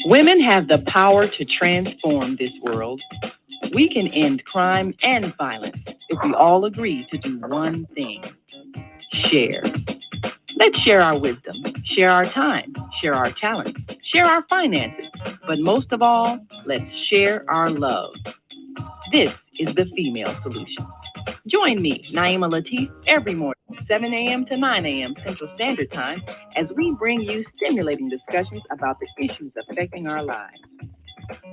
Women have the power to transform this world. We can end crime and violence if we all agree to do one thing: share. Let's share our wisdom, share our time, share our talent, share our finances, but most of all, let's share our love. This is the female solution. Join me, Naima Latif, every morning, 7 a.m. to 9 a.m. Central Standard Time, as we bring you stimulating discussions about the issues affecting our lives.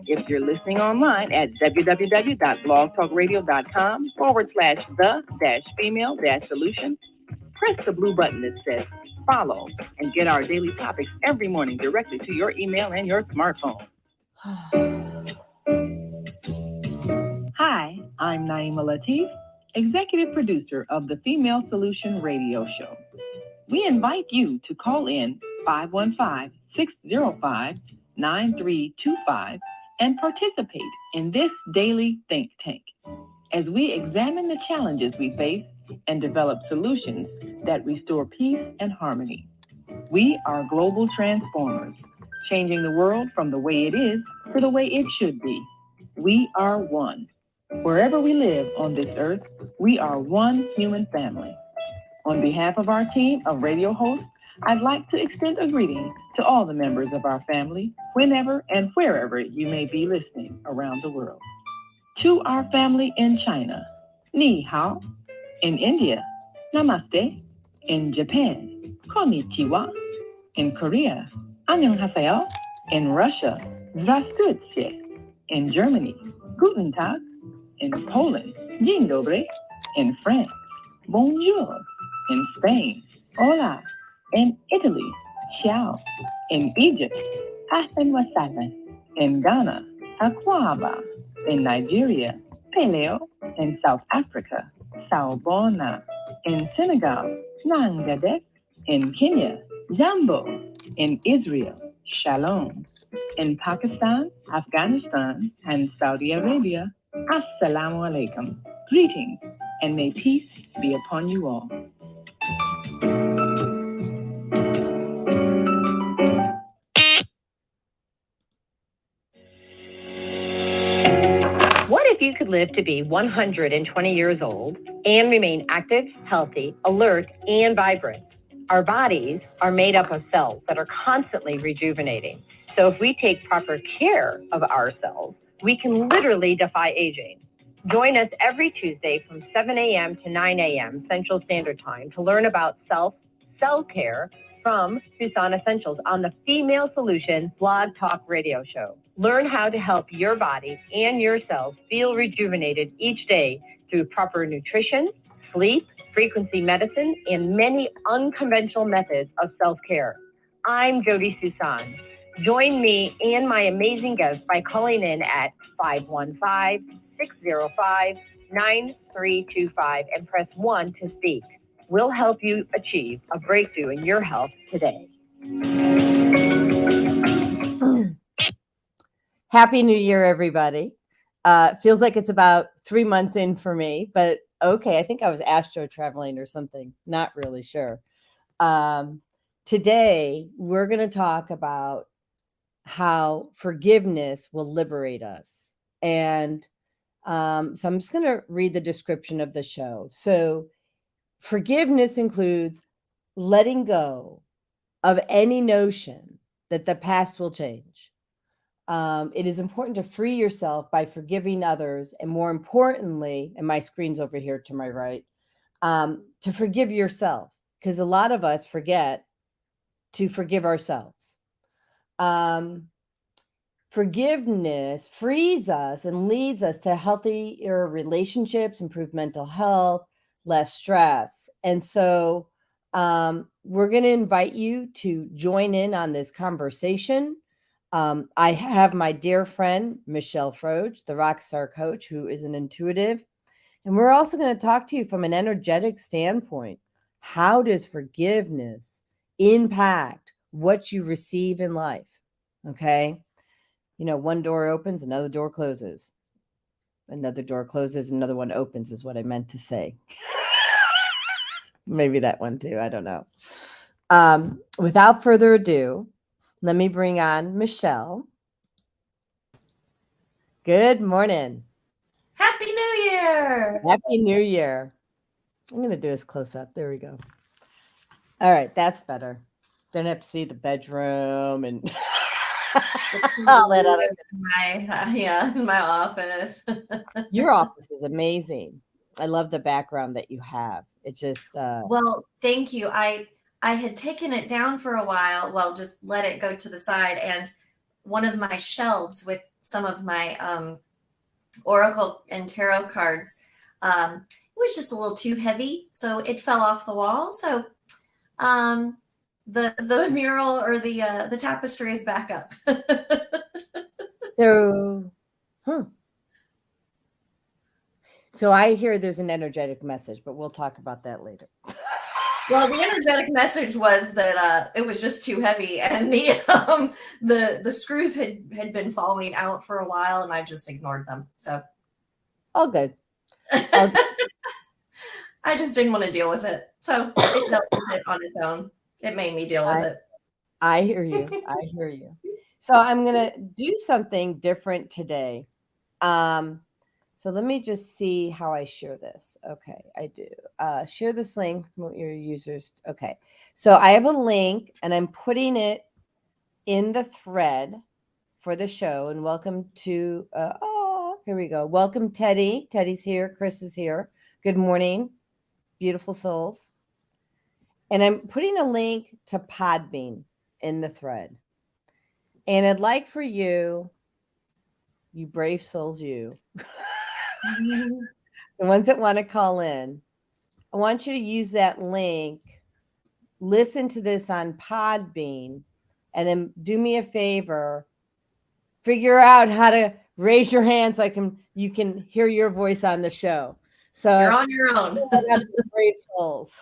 If you're listening online at www.blogtalkradio.com/the-female-solution, press the blue button that says follow and get our daily topics every morning directly to your email and your smartphone. Hi, I'm Naima Latif, executive producer of the Female Solution Radio Show. We invite you to call in 515-605-9325 and participate in this daily think tank as we examine the challenges we face and develop solutions that restore peace and harmony. We are global transformers, changing the world from the way it is to the way it should be. We are one. Wherever we live on this earth, we are one human family. On behalf of our team of radio hosts, I'd like to extend a greeting to all the members of our family, whenever and wherever you may be listening around the world. To our family in China, Ni Hao. In India, Namaste. In Japan, Konnichiwa. In Korea, Annyeonghaseyo. In Russia, Здравствуйте. In Germany, Guten Tag. In Poland, Dzień dobry. In France, Bonjour. In Spain, Hola. In Italy, Ciao. In Egypt, Ahlan wa sahlan. In Ghana, Akwaba. In Nigeria, Peleo. In South Africa, Sawubona. In Senegal, Nangadek. In Kenya, Jambo. In Israel, Shalom. In Pakistan, Afghanistan, and Saudi Arabia, Assalamu alaikum. Greetings, and may peace be upon you all. What if you could live to be 120 years old and remain active, healthy, alert, and vibrant? Our bodies are made up of cells that are constantly rejuvenating. So if we take proper care of ourselves, we can literally defy aging. Join us every Tuesday from 7 a.m. to 9 a.m. Central Standard Time to learn about self-care from Tucson Essentials on the Female Solution Blog Talk Radio Show. Learn how to help your body and your cells feel rejuvenated each day through proper nutrition, sleep, frequency medicine, and many unconventional methods of self-care. I'm Jody Susan. Join me and my amazing guests by calling in at 515-605-9325 and press 1 to speak. We'll help you achieve a breakthrough in your health today. Happy New Year, everybody. Feels like it's about 3 months in for me, but okay, I think I was astro traveling or something. Not really sure. Today, we're going to talk about how forgiveness will liberate us. And so I'm just going to read the description of the show. So forgiveness includes letting go of any notion that the past will change. It is important to free yourself by forgiving others, and more importantly, and my screen's over here to my right, to forgive yourself, because a lot of us forget to forgive ourselves. Forgiveness frees us and leads us to healthier relationships, improved mental health, less stress. And so we're going to invite you to join in on this conversation. I have my dear friend, Michelle Froge, the Rockstar coach, who is an intuitive. And we're also going to talk to you from an energetic standpoint. How does forgiveness impact what you receive in life? Okay. You know, one door opens, another door closes. Another door closes, another one opens is what I meant to say. Maybe that one too. I don't know. Without further ado, let me bring on Michelle. Good morning. Happy New Year! Happy New Year. I'm going to do this close up. There we go. All right, that's better. Don't have to see the bedroom and all that other. In my office. Your office is amazing. I love the background that you have. It just Well, thank you. I had taken it down for a while. Well, just let it go to the side, and one of my shelves with some of my oracle and tarot cards, it was just a little too heavy, so it fell off the wall. So the mural or the tapestry is back up. so. So I hear there's an energetic message, but we'll talk about that later. Well, the energetic message was that it was just too heavy, and the screws had been falling out for a while, and I just ignored them. So all good. All good. I just didn't want to deal with it, so it dealt with it on its own. It made me deal with it. I hear you. I hear you. So I'm gonna do something different today. So let me just see how I share this. Okay, I do. Share this link, promote your users. Okay, so I have a link and I'm putting it in the thread for the show. And welcome to, here we go. Welcome, Teddy. Teddy's here. Chris is here. Good morning, beautiful souls. And I'm putting a link to Podbean in the thread. And I'd like for you, you brave souls, you. The ones that want to call in, I want you to use that link, listen to this on Podbean, and then do me a favor, figure out how to raise your hand so you can hear your voice on the show. So you're on your own. That's brave souls.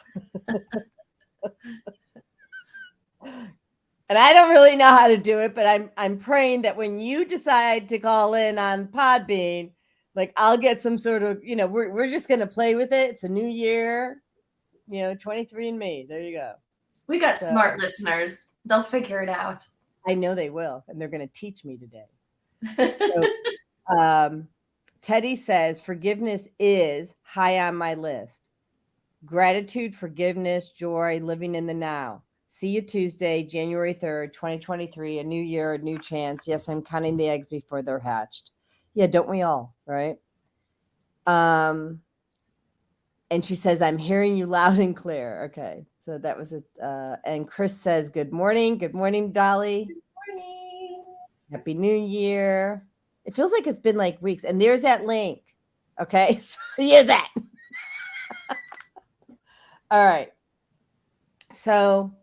And I don't really know how to do it, but I'm praying that when you decide to call in on Podbean, like I'll get some sort of, we're just going to play with it. It's a new year, 23andMe. There you go. We got smart listeners. They'll figure it out. I know they will. And they're going to teach me today. So Teddy says, forgiveness is high on my list. Gratitude, forgiveness, joy, living in the now. See you Tuesday, January 3rd, 2023. A new year, a new chance. Yes, I'm counting the eggs before they're hatched. Yeah, don't we all, right? And she says, I'm hearing you loud and clear. Okay, so that was it. And Chris says, good morning. Good morning, Dolly. Good morning. Happy New Year. It feels like it's been like weeks. And there's that link. Okay, so here's that. All right. So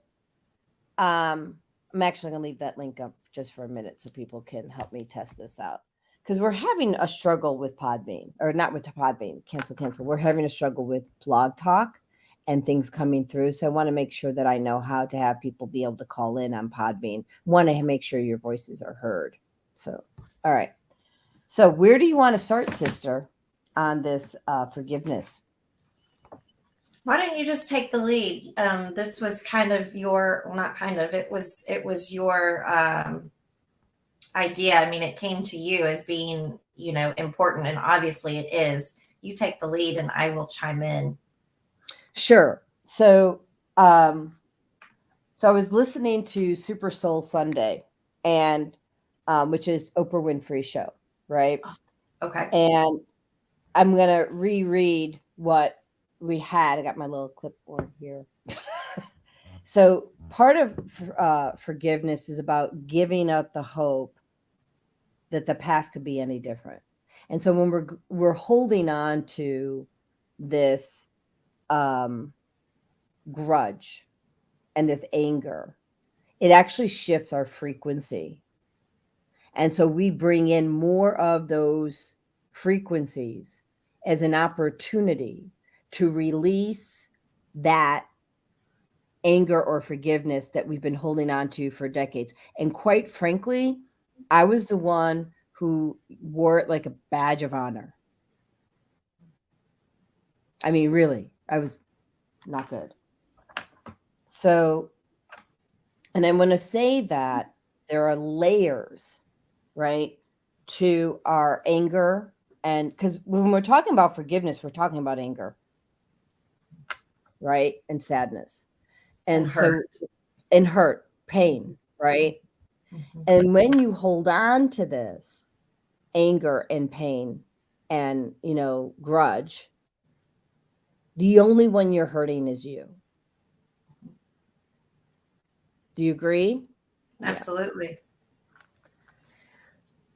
I'm actually going to leave that link up just for a minute so people can help me test this out. Because we're having a struggle with Podbean, or not with Podbean, cancel. We're having a struggle with Blog Talk and things coming through. So I want to make sure that I know how to have people be able to call in on Podbean. Want to make sure your voices are heard. So, all right. So where do you want to start, sister, on this forgiveness? Why don't you just take the lead? This was kind of it was your idea. I mean, it came to you as being, important, and obviously it is. You take the lead and I will chime in. Sure. So I was listening to Super Soul Sunday, and which is Oprah Winfrey's show, right? Okay. And I'm going to reread what we had. I got my little clipboard here. So part of forgiveness is about giving up the hope that the past could be any different. And so when we're holding on to this grudge and this anger, it actually shifts our frequency. And so we bring in more of those frequencies as an opportunity to release that anger or forgiveness that we've been holding on to for decades. And quite frankly, I was the one who wore it like a badge of honor. I mean, really, I was not good. So And I want to say that there are layers, right, to our anger. And because when we're talking about forgiveness, we're talking about anger, right? And sadness. And hurt. so, and hurt, pain, right? Mhm. And when you hold on to this anger and pain and, grudge, the only one you're hurting is you. Do you agree? Absolutely. Yeah.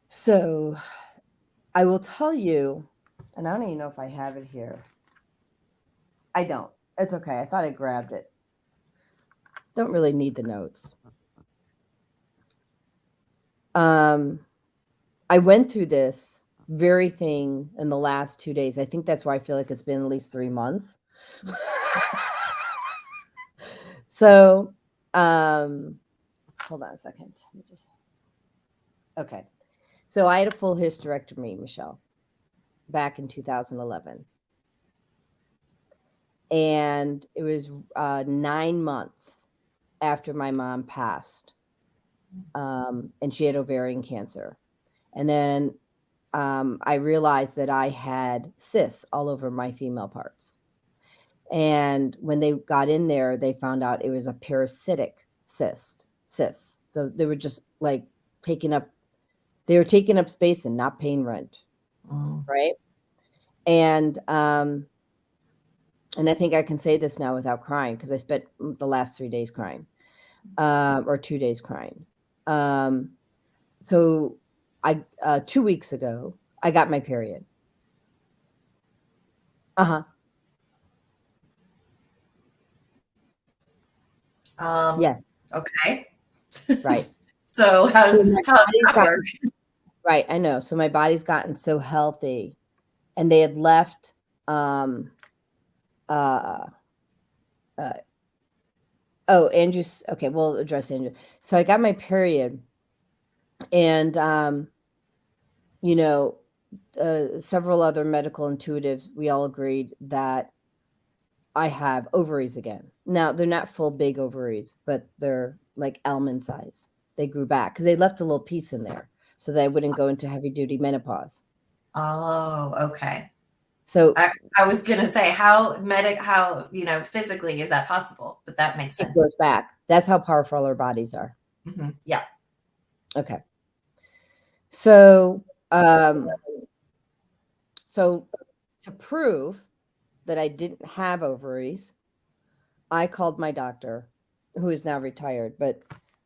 So I will tell you, and I don't even know if I have it here. I don't. It's okay. I thought I grabbed it. Don't really need the notes. I went through this very thing in the last 2 days. I think that's why I feel like it's been at least 3 months. So, hold on a second. Okay. So I had a full hysterectomy, Michelle, back in 2011. And it was 9 months after my mom passed. And she had ovarian cancer. And then I realized that I had cysts all over my female parts. And when they got in there, they found out it was a parasitic cyst. So they were just like taking up space and not paying rent. Right. And I think I can say this now without crying because I spent the last 3 days crying, or 2 days crying. So I 2 weeks ago, I got my period. Uh-huh. Yes. Okay. Right. So how does that work? Right, I know. So my body's gotten so healthy, and they had left. Andrew's okay. We'll address Andrew. So I got my period, and several other medical intuitives. We all agreed that I have ovaries again. Now they're not full big ovaries, but they're like almond size. They grew back because they left a little piece in there so that I wouldn't go into heavy duty menopause. Oh, okay. So I was gonna say how physically is that possible? But that makes sense. It goes back. That's how powerful our bodies are. Mm-hmm. Yeah. Okay. So, to prove that I didn't have ovaries, I called my doctor, who is now retired, but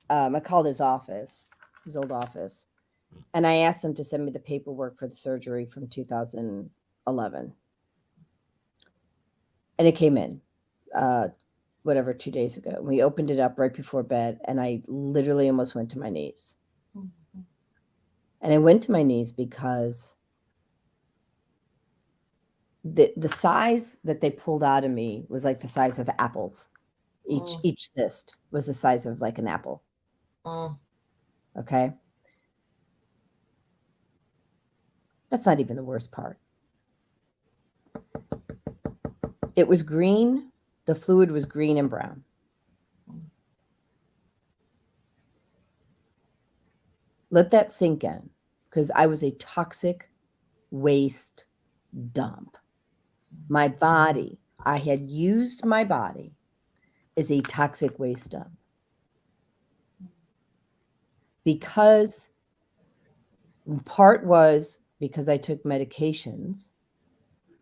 I called his old office, and I asked him to send me the paperwork for the surgery from 2011. And it came in, 2 days ago. We opened it up right before bed, and I literally almost went to my knees. Mm-hmm. And I went to my knees because the size that they pulled out of me was like the size of apples. Each cyst was the size of like an apple. Okay. That's not even the worst part. It was green. The fluid was green and brown. Let that sink in, because I was a toxic waste dump. My body, I had used my body as a toxic waste dump. Because part was because I took medications,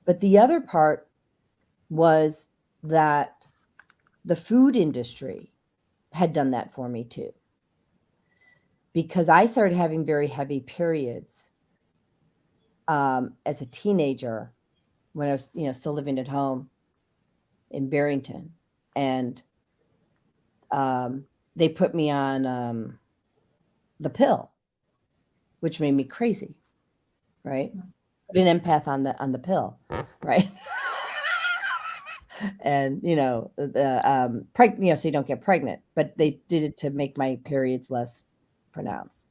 but the other part was that the food industry had done that for me too. Because I started having very heavy periods as a teenager when I was, still living at home in Barrington. And they put me on the pill, which made me crazy, right? Put an empath on the pill, right? And so you don't get pregnant, but they did it to make my periods less pronounced.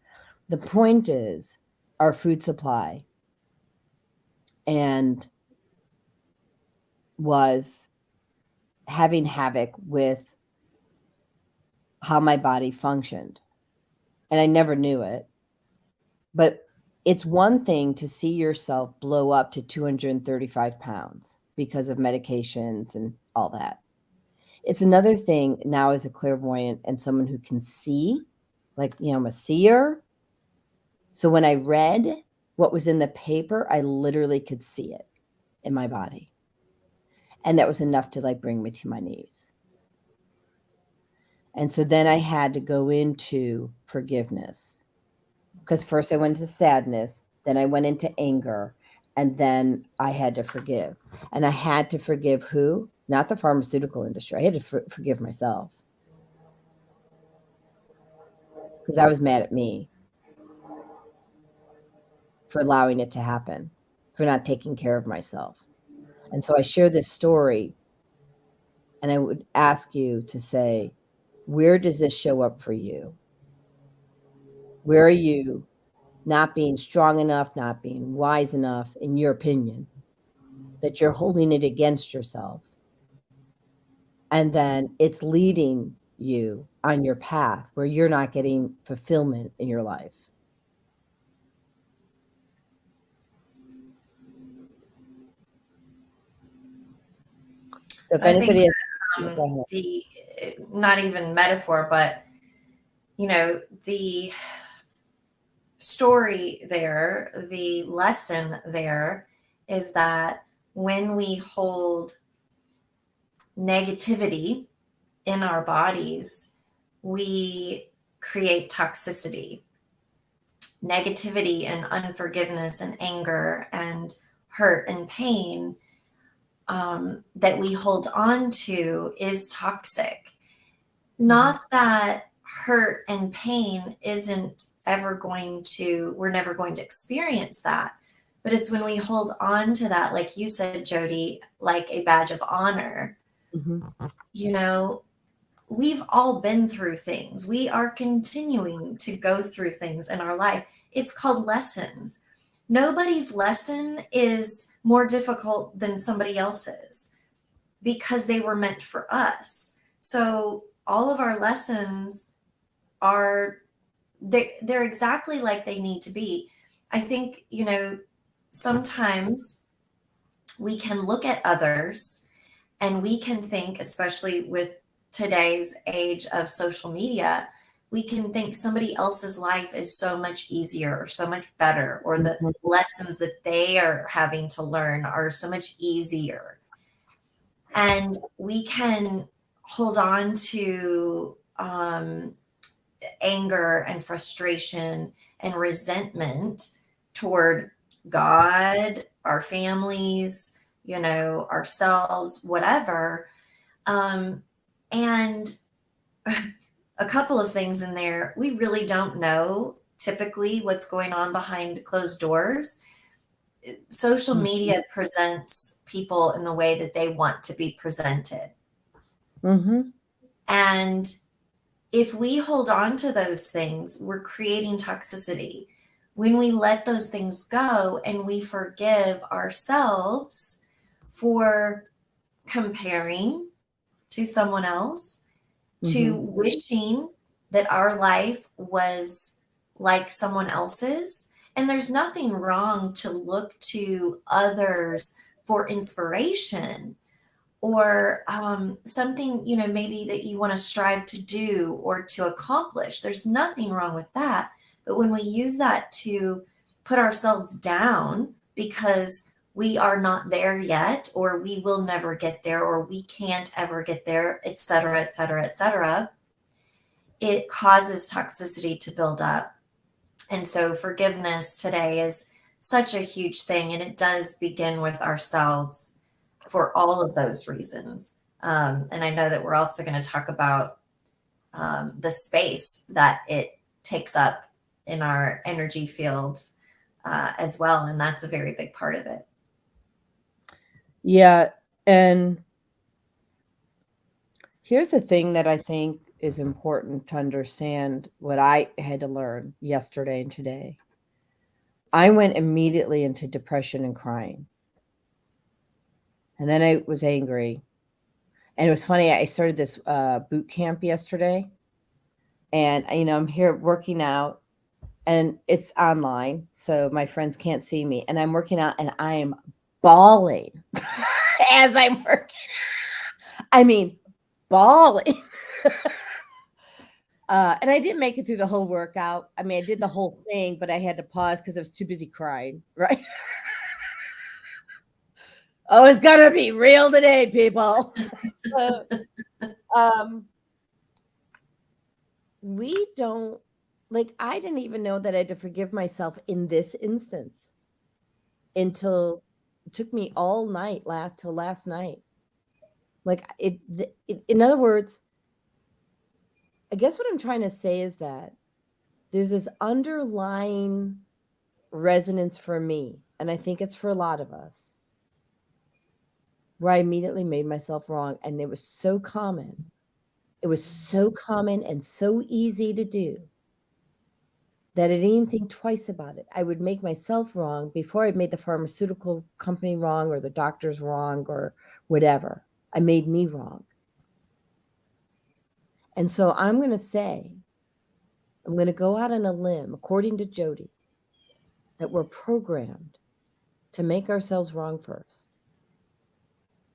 The point is our food supply and was having havoc with how my body functioned. And I never knew it. But it's one thing to see yourself blow up to 235 pounds because of medications and all that. It's another thing now as a clairvoyant and someone who can see, like, I'm a seer. So when I read what was in the paper, I literally could see it in my body. And that was enough to like bring me to my knees. And so then I had to go into forgiveness, because first I went into sadness, then I went into anger, and then I had to forgive. And I had to forgive who? Not the pharmaceutical industry. I had to forgive myself, because I was mad at me for allowing it to happen, for not taking care of myself. And so I share this story, and I would ask you to say, where does this show up for you? Where are you not being strong enough, not being wise enough, in your opinion, that you're holding it against yourself? And then it's leading you on your path where you're not getting fulfillment in your life. So if anybody has, go ahead. The not even metaphor, but the story there, the lesson there is that when we hold negativity in our bodies, we create toxicity. Negativity and unforgiveness and anger and hurt and pain that we hold on to is toxic. Not that hurt and pain isn't ever going to, we're never going to experience that. But it's when we hold on to that, like you said, Jody, like a badge of honor. We've all been through things. We are continuing to go through things in our life. It's called lessons. Nobody's lesson is more difficult than somebody else's because they were meant for us. So all of our lessons are, they're exactly like they need to be. I think, sometimes we can look at others and we can think, especially with today's age of social media, we can think somebody else's life is so much easier or so much better, or the lessons that they are having to learn are so much easier. And we can hold on to anger and frustration and resentment toward God, our families, ourselves, whatever. And a couple of things in there, we really don't know typically what's going on behind closed doors. Social media presents people in the way that they want to be presented. And if we hold on to those things, we're creating toxicity. When we let those things go and we forgive ourselves for comparing to someone else, to wishing that our life was like someone else's. And there's nothing wrong to look to others for inspiration or something, maybe that you want to strive to do or to accomplish. There's nothing wrong with that. But when we use that to put ourselves down because we are not there yet, or we will never get there, or we can't ever get there, et cetera, et cetera, et cetera, it causes toxicity to build up. And so forgiveness today is such a huge thing. And it does begin with ourselves for all of those reasons. And I know that we're also going to talk about the space that it takes up in our energy fields as well. And that's a very big part of it. Yeah. And here's the thing that I think is important to understand, what I had to learn yesterday and today. I went immediately into depression and crying. And then I was angry. And it was funny, I started this boot camp yesterday. And, I'm here working out, and it's online, so my friends can't see me. And I'm working out, and I am bawling as I'm working. I mean, bawling. And I didn't make it through the whole workout. I mean, I did the whole thing, but I had to pause because I was too busy crying, right? Oh, it's gonna be real today, people. So, we don't, like, I didn't even know that I had to forgive myself in this instance until it took me all night till last night. Like, in other words, I guess what I'm trying to say is that there's this underlying resonance for me, and I think it's for a lot of us, where I immediately made myself wrong, and it was so common. It was so common and so easy to do that I didn't think twice about it. I would make myself wrong before I'd made the pharmaceutical company wrong or the doctors wrong or whatever. I made me wrong. And so I'm going to go out on a limb, according to Jody, that we're programmed to make ourselves wrong first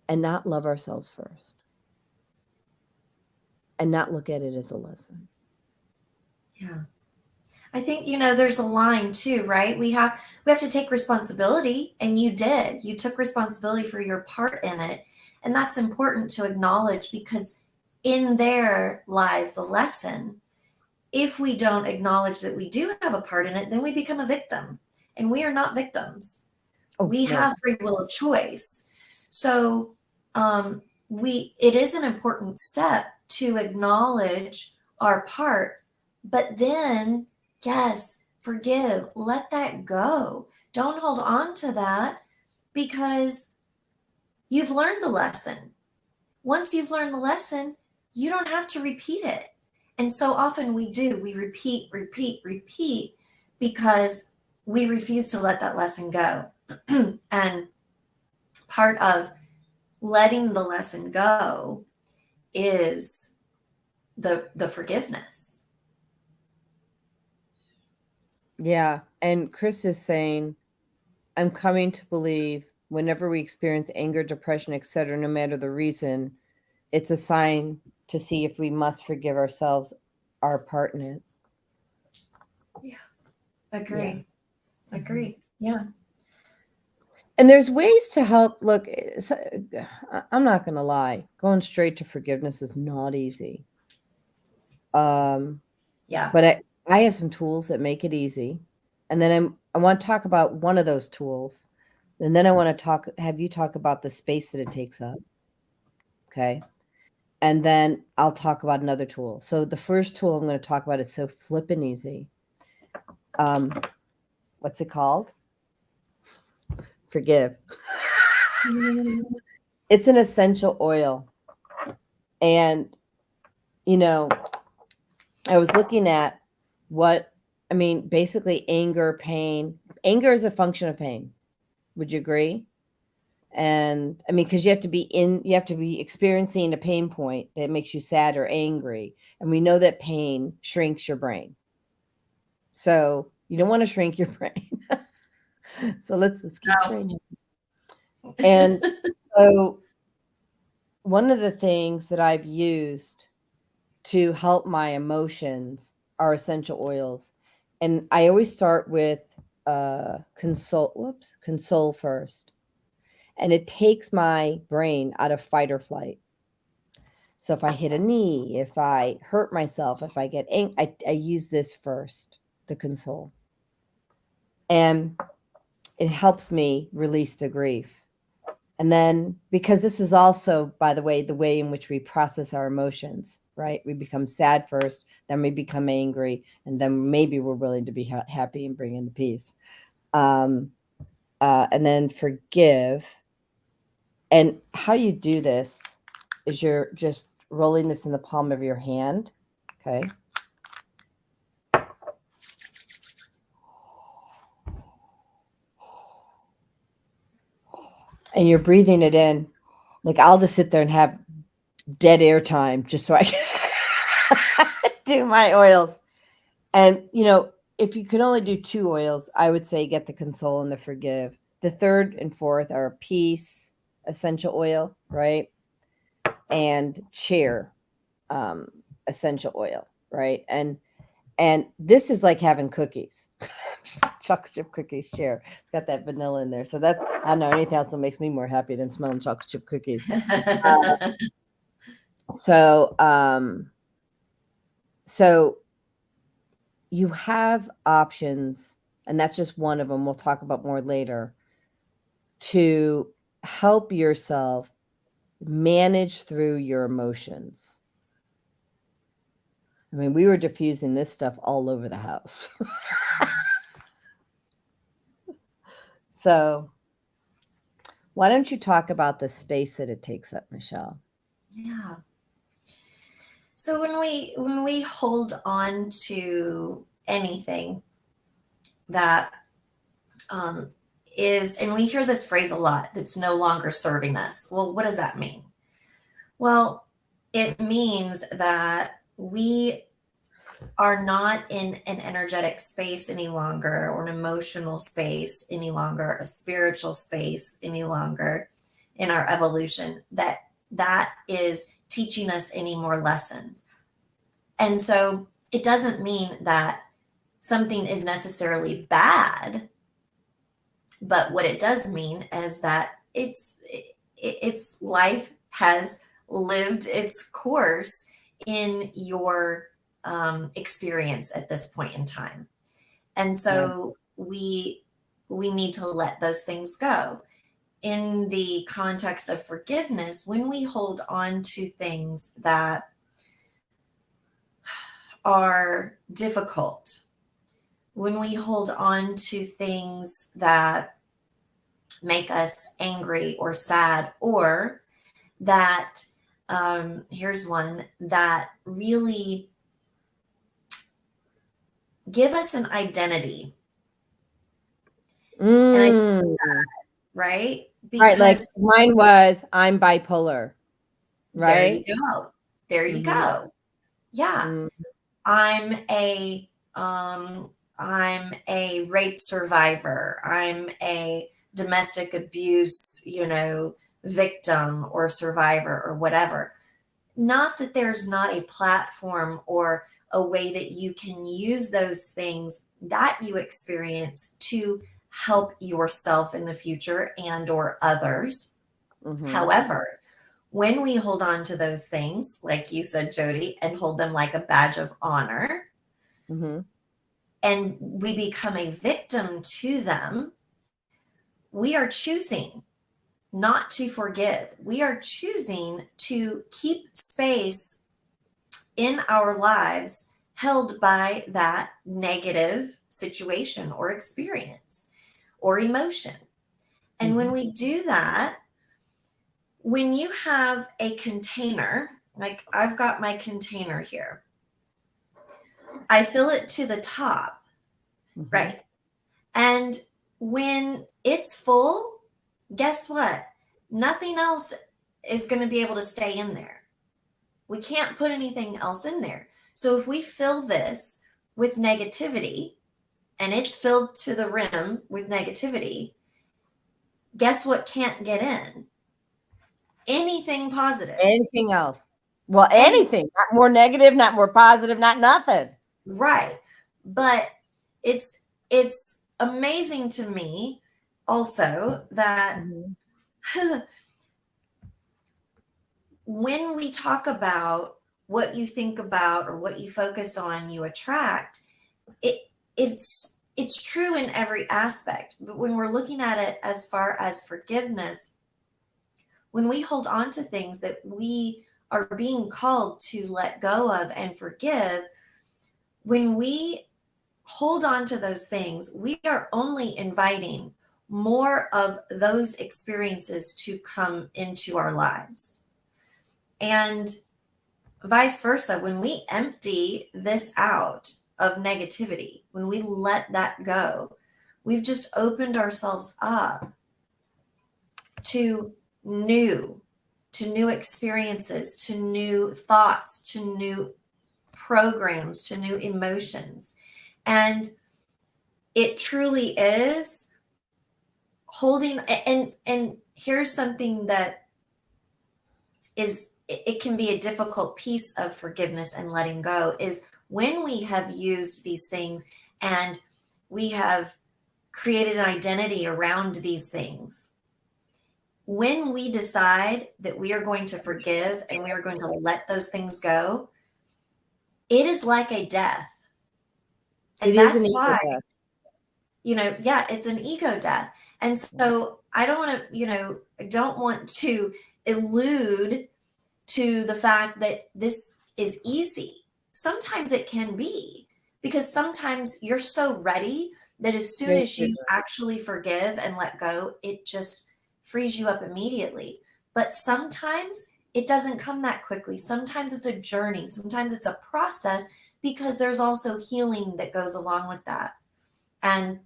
and not love ourselves first and not look at it as a lesson. Yeah. I think, there's a line too, right? We have to take responsibility, and you did. You took responsibility for your part in it. And that's important to acknowledge, because in there lies the lesson. If we don't acknowledge that we do have a part in it, then we become a victim, and we are not victims. We have free will of choice. So it is an important step to acknowledge our part, but then, yes, forgive, let that go. Don't hold on to that, because you've learned the lesson. Once you've learned the lesson, you don't have to repeat it. And so often we repeat, because we refuse to let that lesson go. And part of letting the lesson go is the forgiveness. Yeah. And Chris is saying, I'm coming to believe whenever we experience anger, depression, etc., no matter the reason, it's a sign to see if we must forgive ourselves our part in it. Yeah. Agree. Yeah. And there's ways to help. Look, I'm not going to lie. Going straight to forgiveness is not easy. Yeah. But I have some tools that make it easy. And then I want to talk about one of those tools. And then I want to have you talk about the space that it takes up. Okay. And then I'll talk about another tool. So the first tool I'm going to talk about is so flippin' easy. What's it called? Forgive. It's an essential oil. And, I was looking at basically anger, pain. Anger is a function of pain. Would you agree? And because you have to be experiencing a pain point that makes you sad or angry. And we know that pain shrinks your brain. So you don't want to shrink your brain. So let's keep the brain. And so one of the things that I've used to help my emotions are essential oils. And I always start with console first. And it takes my brain out of fight or flight. So if I hit a knee, if I hurt myself, if I get angry, I use this first, the console. And it helps me release the grief. And then, because this is also, by the way in which we process our emotions, right? We become sad first, then we become angry, and then maybe we're willing to be happy and bring in the peace. And then forgive. And how you do this is you're just rolling this in the palm of your hand, okay? And you're breathing it in. Like, I'll just sit there and have dead air time just so I can do my oils. And, if you could only do 2 oils, I would say get the console and the forgive. The third and fourth are peace essential oil, right? And cheer essential oil, right? And this is like having cookies. Chocolate chip cookies, cheer. It's got that vanilla in there. So that's, I don't know, anything else that makes me more happy than smelling chocolate chip cookies. So you have options, and that's just one of them. We'll talk about more later, to help yourself manage through your emotions. I mean, we were diffusing this stuff all over the house. So why don't you talk about the space that it takes up, Michelle? Yeah. So when we hold on to anything that is, and we hear this phrase a lot, that's no longer serving us. Well, what does that mean? Well, it means that we are not in an energetic space any longer, or an emotional space any longer, a spiritual space any longer in our evolution, that is teaching us any more lessons. And so it doesn't mean that something is necessarily bad, but what it does mean is that its life has lived its course in your experience at this point in time. And so we need to let those things go. In the context of forgiveness, when we hold on to things that are difficult, when we hold on to things that make us angry or sad, or that, here's one, that really give us an identity. And I say that, right? Right, like mine was, I'm bipolar, right? There you go. There you go. Yeah. I'm a rape survivor. I'm a domestic abuse, victim or survivor or whatever. Not that there's not a platform or a way that you can use those things that you experience to help yourself in the future and or others. However, when we hold on to those things, like you said, Jody, and hold them like a badge of honor, and we become a victim to them, we are choosing not to forgive. We are choosing to keep space in our lives held by that negative situation or experience or emotion. And when we do that, when you have a container, like I've got my container here, I fill it to the top, right? And when it's full, guess what? Nothing else is going to be able to stay in there. We can't put anything else in there. So if we fill this with negativity and it's filled to the rim with negativity, guess what can't get in? Anything positive. Anything else. Well, anything. Not more negative, not more positive, not nothing. Right. But it's amazing to me also that when we talk about what you think about or what you focus on, you attract, it's true in every aspect. But when we're looking at it as far as forgiveness, when we hold on to things that we are being called to let go of and forgive, when we hold on to those things, we are only inviting more of those experiences to come into our lives. And vice versa, when we empty this out of negativity, when we let that go, we've just opened ourselves up to new experiences, to new thoughts, to new programs, to new emotions. And it truly is holding, and here's something that is, it can be a difficult piece of forgiveness and letting go, is when we have used these things and we have created an identity around these things. When we decide that we are going to forgive and we are going to let those things go, it is like a death. And that's why, it's an ego death. And so I don't want to, I don't want to allude to the fact that this is easy. Sometimes it can be, because sometimes you're so ready that as soon as you actually forgive and let go, it just frees you up immediately. But sometimes it doesn't come that quickly. Sometimes it's a journey. Sometimes it's a process, because there's also healing that goes along with that. And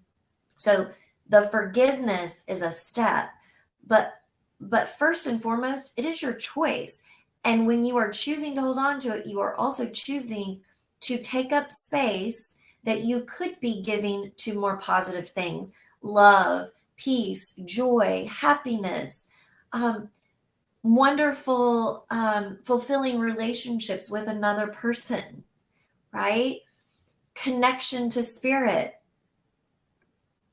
so the forgiveness is a step, but first and foremost, it is your choice. And when you are choosing to hold on to it, you are also choosing to take up space that you could be giving to more positive things: love, peace, joy, happiness, wonderful, fulfilling relationships with another person, right? Connection to spirit.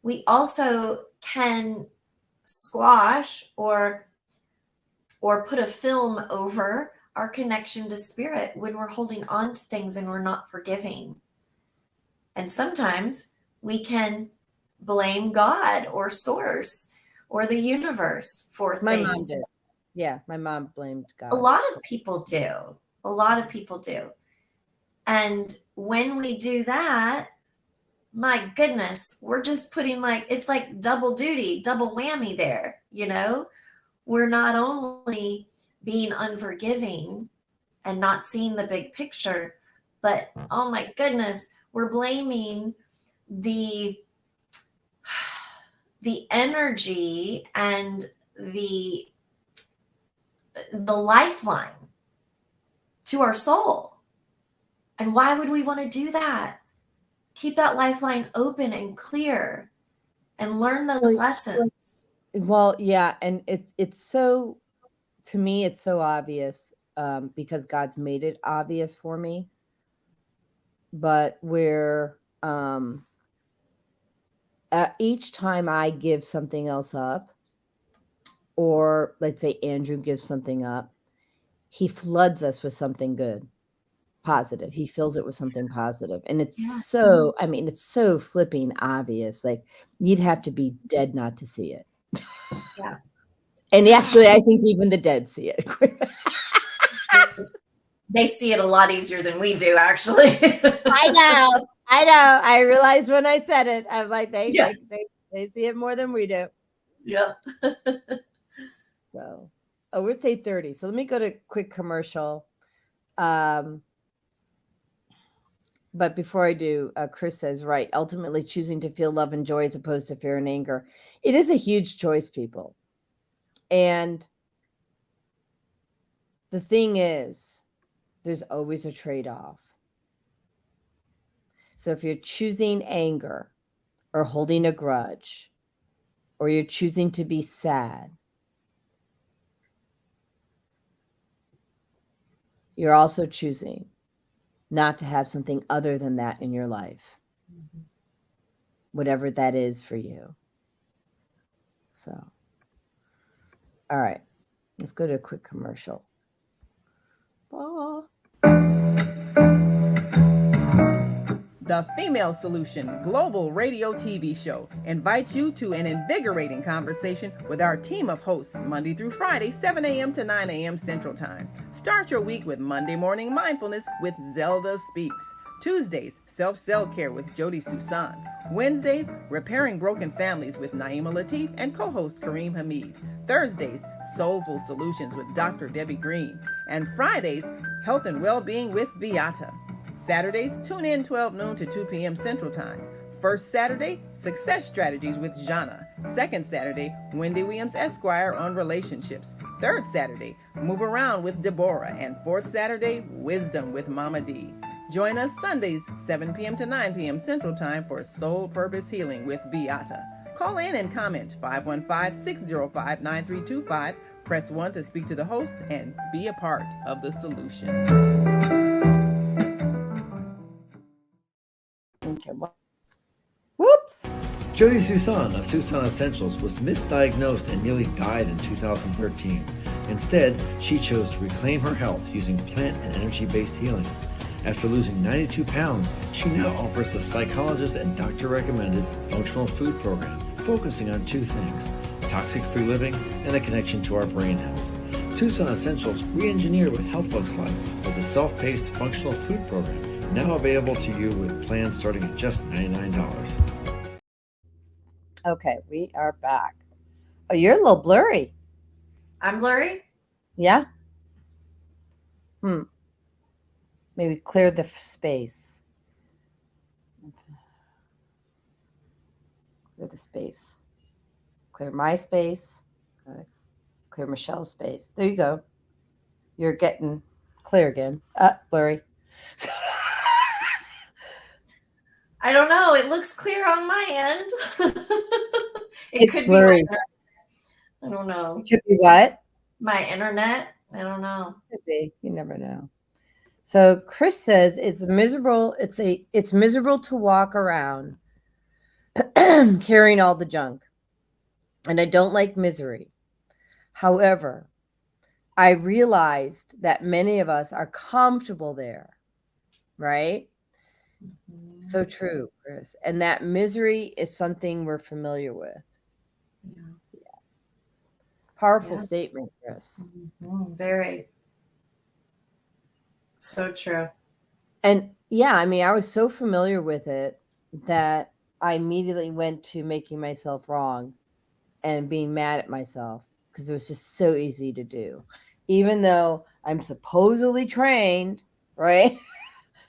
We also can squash or put a film over our connection to spirit when we're holding on to things and we're not forgiving. And sometimes we can blame God or source or the universe for things. My mom did. Yeah, my mom blamed God. A lot of people do. A lot of people do. And when we do that, my goodness, we're just putting it's like double duty, double whammy there, We're not only being unforgiving and not seeing the big picture, but oh my goodness, we're blaming the energy and the lifeline to our soul. And why would we want to do that? Keep that lifeline open and clear and learn those lessons. Well, yeah. And it's so, to me, it's so obvious, because God's made it obvious for me. But where each time I give something else up, or let's say Andrew gives something up, he floods us with something good, positive. He fills it with something positive. And it's it's so flipping obvious. Like, you'd have to be dead not to see it. Yeah. And actually, I think even the dead see it. They see it a lot easier than we do, actually. I know. I realized when I said it, I'm like, they see it more than we do. Yeah. So, it's 8:30. So let me go to a quick commercial. But before I do, Chris says, right, ultimately choosing to feel love and joy as opposed to fear and anger. It is a huge choice, people. And the thing is, there's always a trade-off. So if you're choosing anger or holding a grudge, or you're choosing to be sad, you're also choosing not to have something other than that in your life, whatever that is for you. So, all right, let's go to a quick commercial. The Female Solution Global Radio TV Show invites you to an invigorating conversation with our team of hosts Monday through Friday, 7 a.m. to 9 a.m. Central Time. Start your week with Monday Morning Mindfulness with Zelda Speaks. Tuesdays, Self-Cell Care with Jody Susan. Wednesdays, Repairing Broken Families with Naima Latif and co-host Kareem Hamid. Thursdays, Soulful Solutions with Dr. Debbie Green. And Fridays, Health and Wellbeing with Beata. Saturdays, tune in 12 noon to 2 p.m. Central Time. First Saturday, Success Strategies with Jana. Second Saturday, Wendy Williams Esquire on relationships. Third Saturday, Move Around with Deborah. And fourth Saturday, Wisdom with Mama D. Join us Sundays, 7 p.m. to 9 p.m. Central Time for Soul Purpose Healing with Beata. Call in and comment 515-605-9325. Press 1 to speak to the host and be a part of the solution. Okay. Whoops. Jody Susan of Susan Essentials was misdiagnosed and nearly died in 2013. Instead, she chose to reclaim her health using plant and energy-based healing. After losing 92 pounds, she now offers the psychologist and doctor-recommended functional food program, focusing on 2 things: toxic-free living and a connection to our brain health. Susan Essentials re-engineered what health looks like with a self-paced functional food program, now available to you with plans starting at just $99. Okay, we are back. Oh, you're a little blurry. I'm blurry. Yeah. Maybe clear the space. Clear the space. Clear my space. Clear Michelle's space. There you go. You're getting clear again. Blurry. I don't know. It looks clear on my end. It It's could blurry. be my, I don't know. It could be what? My internet. I don't know. Could be. You never know. So Chris says it's miserable. It's miserable to walk around carrying all the junk. And I don't like misery. However, I realized that many of us are comfortable there, right? So true, Chris. And that misery is something we're familiar with. Yeah. Powerful Yeah. statement, Chris. Very. So true. And yeah, I mean, I was so familiar with it that I immediately went to making myself wrong and being mad at myself because it was just so easy to do. Even though I'm supposedly trained, right?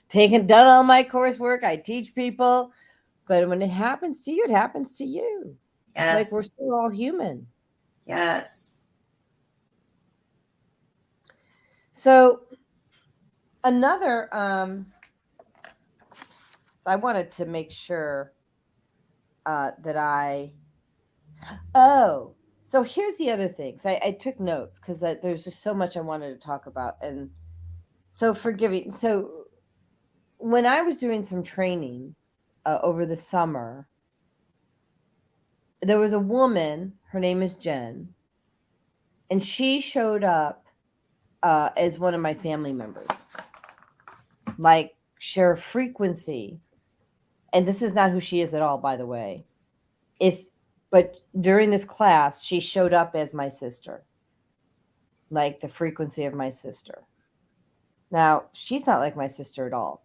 Done all my coursework, I teach people, but when it happens to you, it happens to you. Yes. Like we're still all human. Yes. So another, so I wanted to make sure that so here's the other thing. So I took notes because there's just so much I wanted to talk about. And so forgive me. So when I was doing some training over the summer, there was a woman, her name is Jen, and she showed up as one of my family members, like share a frequency. And this is not who she is at all, by the way. But during this class, she showed up as my sister, like the frequency of my sister. Now, she's not like my sister at all.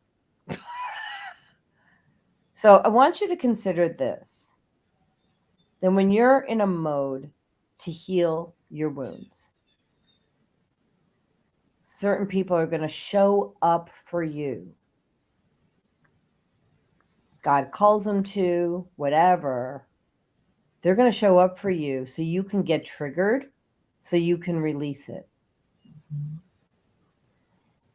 So I want you to consider this. Then when you're in a mode to heal your wounds, certain people are going to show up for you. God calls them to, whatever. They're going to show up for you so you can get triggered, so you can release it.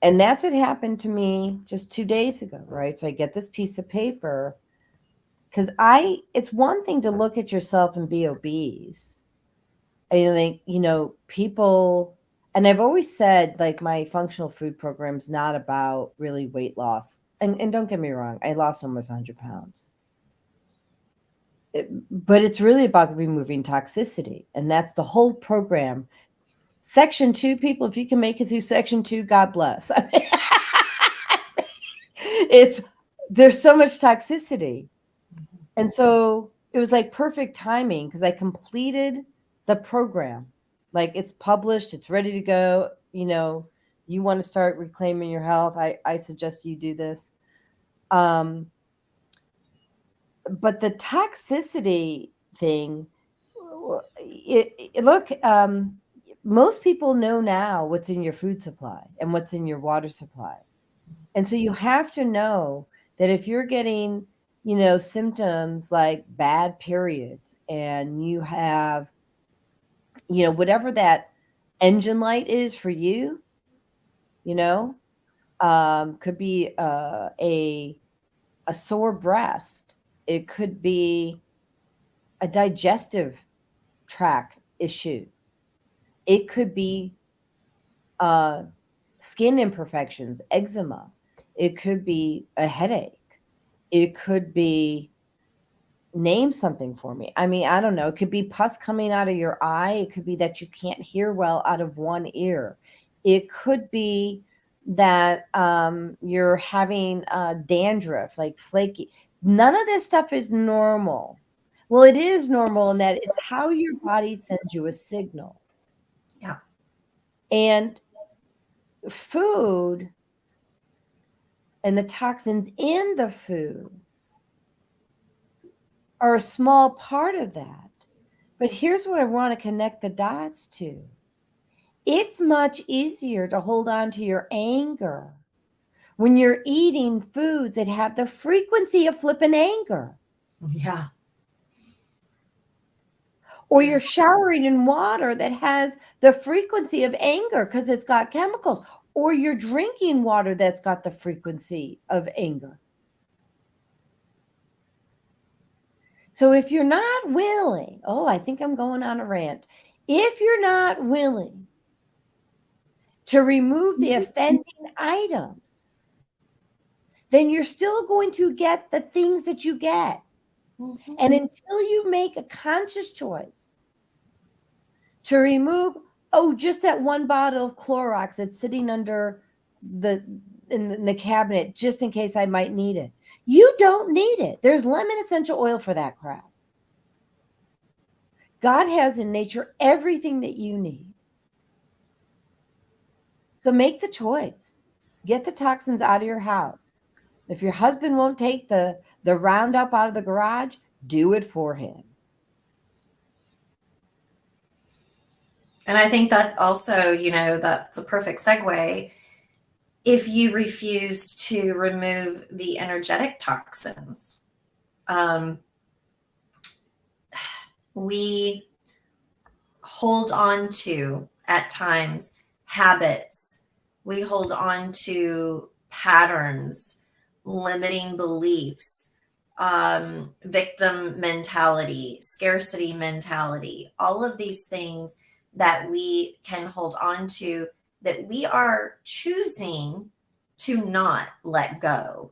And that's what happened to me just 2 days ago, right? So I get this piece of paper because it's one thing to look at yourself and be obese. And you think, people, and I've always said, like, my functional food program is not about really weight loss. And don't get me wrong, I lost almost 100 pounds. But it's really about removing toxicity. And that's the whole program. Section 2, people, if you can make it through Section 2, God bless. I mean, there's so much toxicity. And so it was like perfect timing because I completed the program. Like it's published, it's ready to go. You want to start reclaiming your health. I suggest you do this. But the toxicity thing, most people know now what's in your food supply and what's in your water supply. And so you have to know that if you're getting, symptoms like bad periods and you have, whatever that engine light is for you, Could be a sore breast. It could be a digestive tract issue. It could be skin imperfections, eczema. It could be a headache. It could be, name something for me. I mean, I don't know. It could be pus coming out of your eye. It could be that you can't hear well out of one ear. It could be that you're having dandruff, like flaky. None of this stuff is normal. Well, it is normal in that it's how your body sends you a signal. Yeah. And food and the toxins in the food are a small part of that. But here's what I want to connect the dots to. It's much easier to hold on to your anger when you're eating foods that have the frequency of flipping anger. Yeah. Or you're showering in water that has the frequency of anger because it's got chemicals. Or you're drinking water that's got the frequency of anger. So if you're not willing, I think I'm going on a rant. If you're not willing to remove the offending items, then you're still going to get the things that you get. Mm-hmm. And until you make a conscious choice to remove, just that one bottle of Clorox that's sitting under in the cabinet, just in case I might need it. You don't need it. There's lemon essential oil for that crap. God has in nature everything that you need. So make the choice. Get the toxins out of your house. If your husband won't take the Roundup out of the garage, do it for him. And I think that also, that's a perfect segue. If you refuse to remove the energetic toxins, we hold on to, at times, habits. We hold on to patterns, limiting beliefs, victim mentality, scarcity mentality, all of these things that we can hold on to that we are choosing to not let go.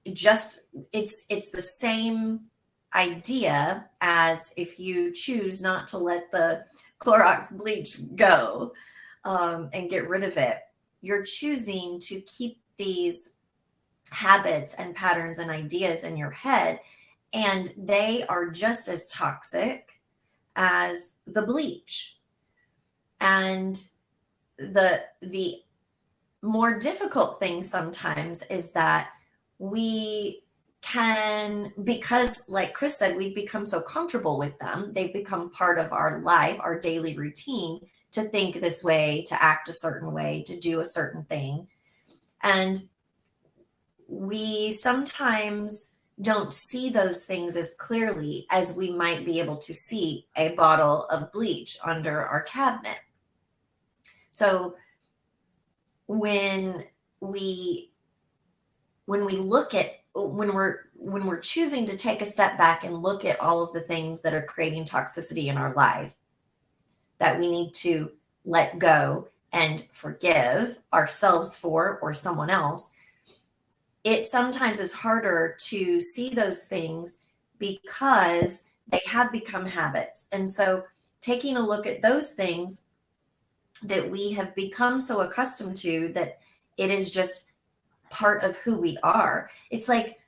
It's the same idea as if you choose not to let the Clorox bleach go and get rid of it. You're choosing to keep these habits and patterns and ideas in your head, and they are just as toxic as the bleach. And the more difficult thing sometimes is that we can, because like Chris said, we've become so comfortable with them. They've become part of our life, our daily routine, to think this way, to act a certain way, to do a certain thing. And we sometimes don't see those things as clearly as we might be able to see a bottle of bleach under our cabinet. So when we're choosing to take a step back and look at all of the things that are creating toxicity in our life that we need to let go and forgive ourselves for, or someone else, it sometimes is harder to see those things because they have become habits. And so taking a look at those things that we have become so accustomed to that it is just part of who we are. It's like,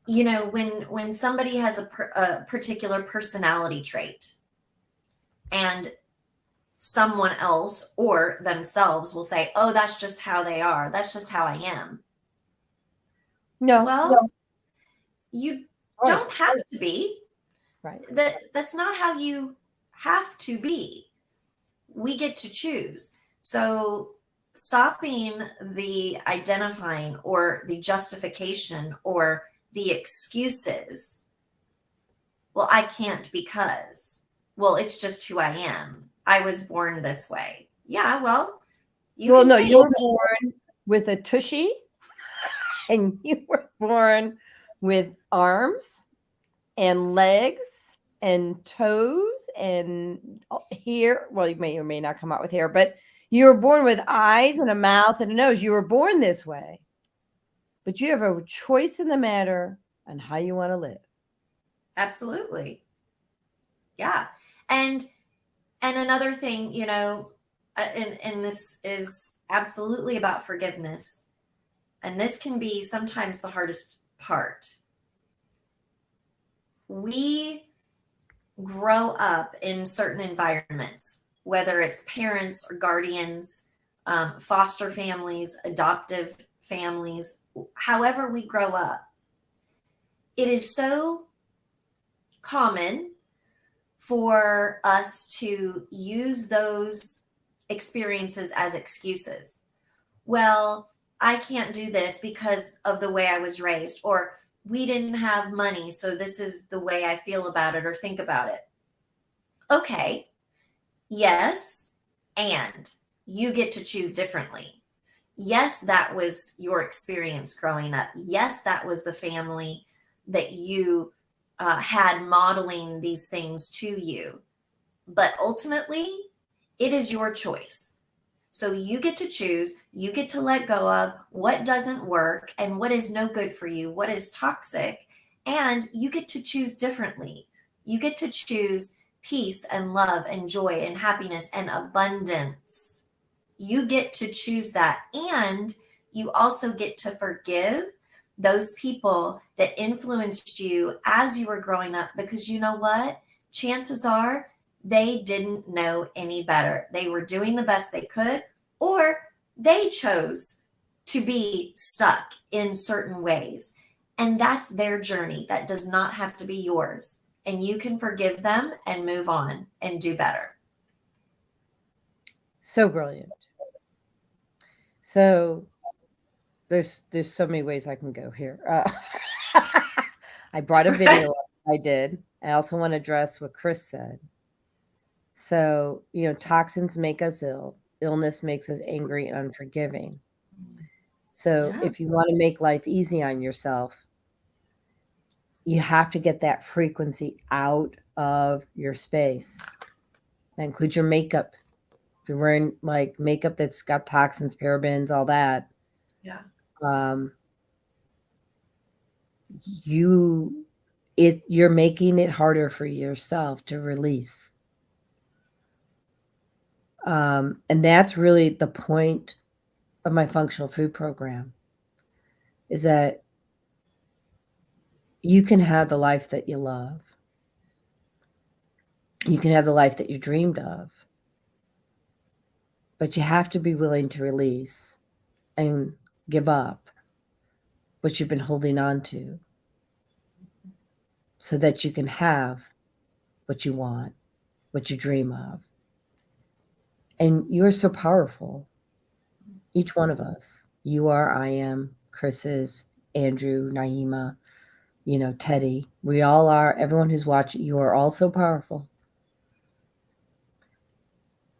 when somebody has a particular personality trait and someone else or themselves will say, oh, that's just how they are. That's just how I am. No. You don't have to be. Right. That's not how you have to be. We get to choose. So stopping the identifying or the justification or the excuses. Well, I can't because, it's just who I am. I was born this way. Yeah, well, you were born with a tushy and you were born with arms and legs and toes and hair. Well, you may or may not come out with hair, but you were born with eyes and a mouth and a nose. You were born this way, but you have a choice in the matter on how you want to live. Absolutely. Yeah. And another thing, you know, and this is absolutely about forgiveness. And this can be sometimes the hardest part. We grow up in certain environments, whether it's parents or guardians, foster families, adoptive families, however we grow up. It is so common for us to use those experiences as excuses. Well, I can't do this because of the way I was raised, or we didn't have money, so this is the way I feel about it or think about it. Okay, yes, and you get to choose differently. Yes, that was your experience growing up. Yes, that was the family that you had modeling these things to you. But ultimately, it is your choice. So you get to choose, you get to let go of what doesn't work and what is no good for you, what is toxic, and you get to choose differently. You get to choose peace and love and joy and happiness and abundance. You get to choose that. And you also get to forgive those people that influenced you as you were growing up, because you know what? Chances are they didn't know any better. They were doing the best they could, or they chose to be stuck in certain ways. And that's their journey. That does not have to be yours. And you can forgive them and move on and do better. So brilliant. So there's so many ways I can go here. I brought a video up. I did. I also want to address what Chris said. So, you know, toxins make us ill. Illness makes us angry and unforgiving. So Yeah. if you want to make life easy on yourself, you have to get that frequency out of your space. That includes your makeup. If you're wearing like makeup that's got toxins, parabens, all that, Yeah. You're making it harder for yourself to release. And that's really the point of my functional food program, is that you can have the life that you love. You can have the life that you dreamed of, but you have to be willing to release and give up what you've been holding on to so that you can have what you want, what you dream of. And you're so powerful. Each one of us. You are, I am, Chris is, Andrew, Naima, you know, Teddy. We all are. Everyone who's watching, you are all so powerful.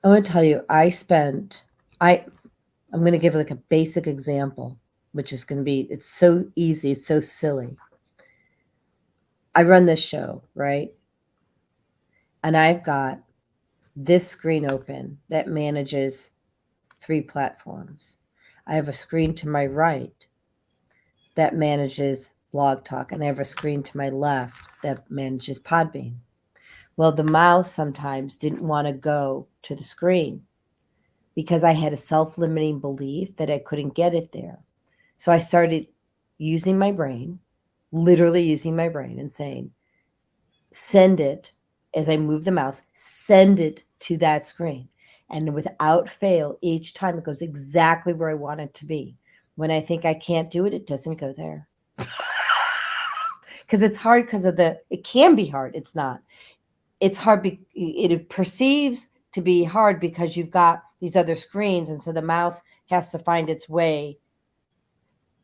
I want to tell you, I'm going to give like a basic example, which is going to be, it's so easy. It's so silly. I run this show, right? And I've got this screen open that manages 3 platforms. I have a screen to my right that manages Blog Talk, and I have a screen to my left that manages Podbean. Well, the mouse sometimes didn't want to go to the screen because I had a self-limiting belief that I couldn't get it there. So I started using my brain, literally using my brain and saying, send it, as I move the mouse, send it to that screen. And without fail, each time it goes exactly where I want it to be. When I think I can't do it, it doesn't go there. Because it's hard it can be hard. It's not. It's hard. It perceives to be hard because you've got these other screens. And so the mouse has to find its way.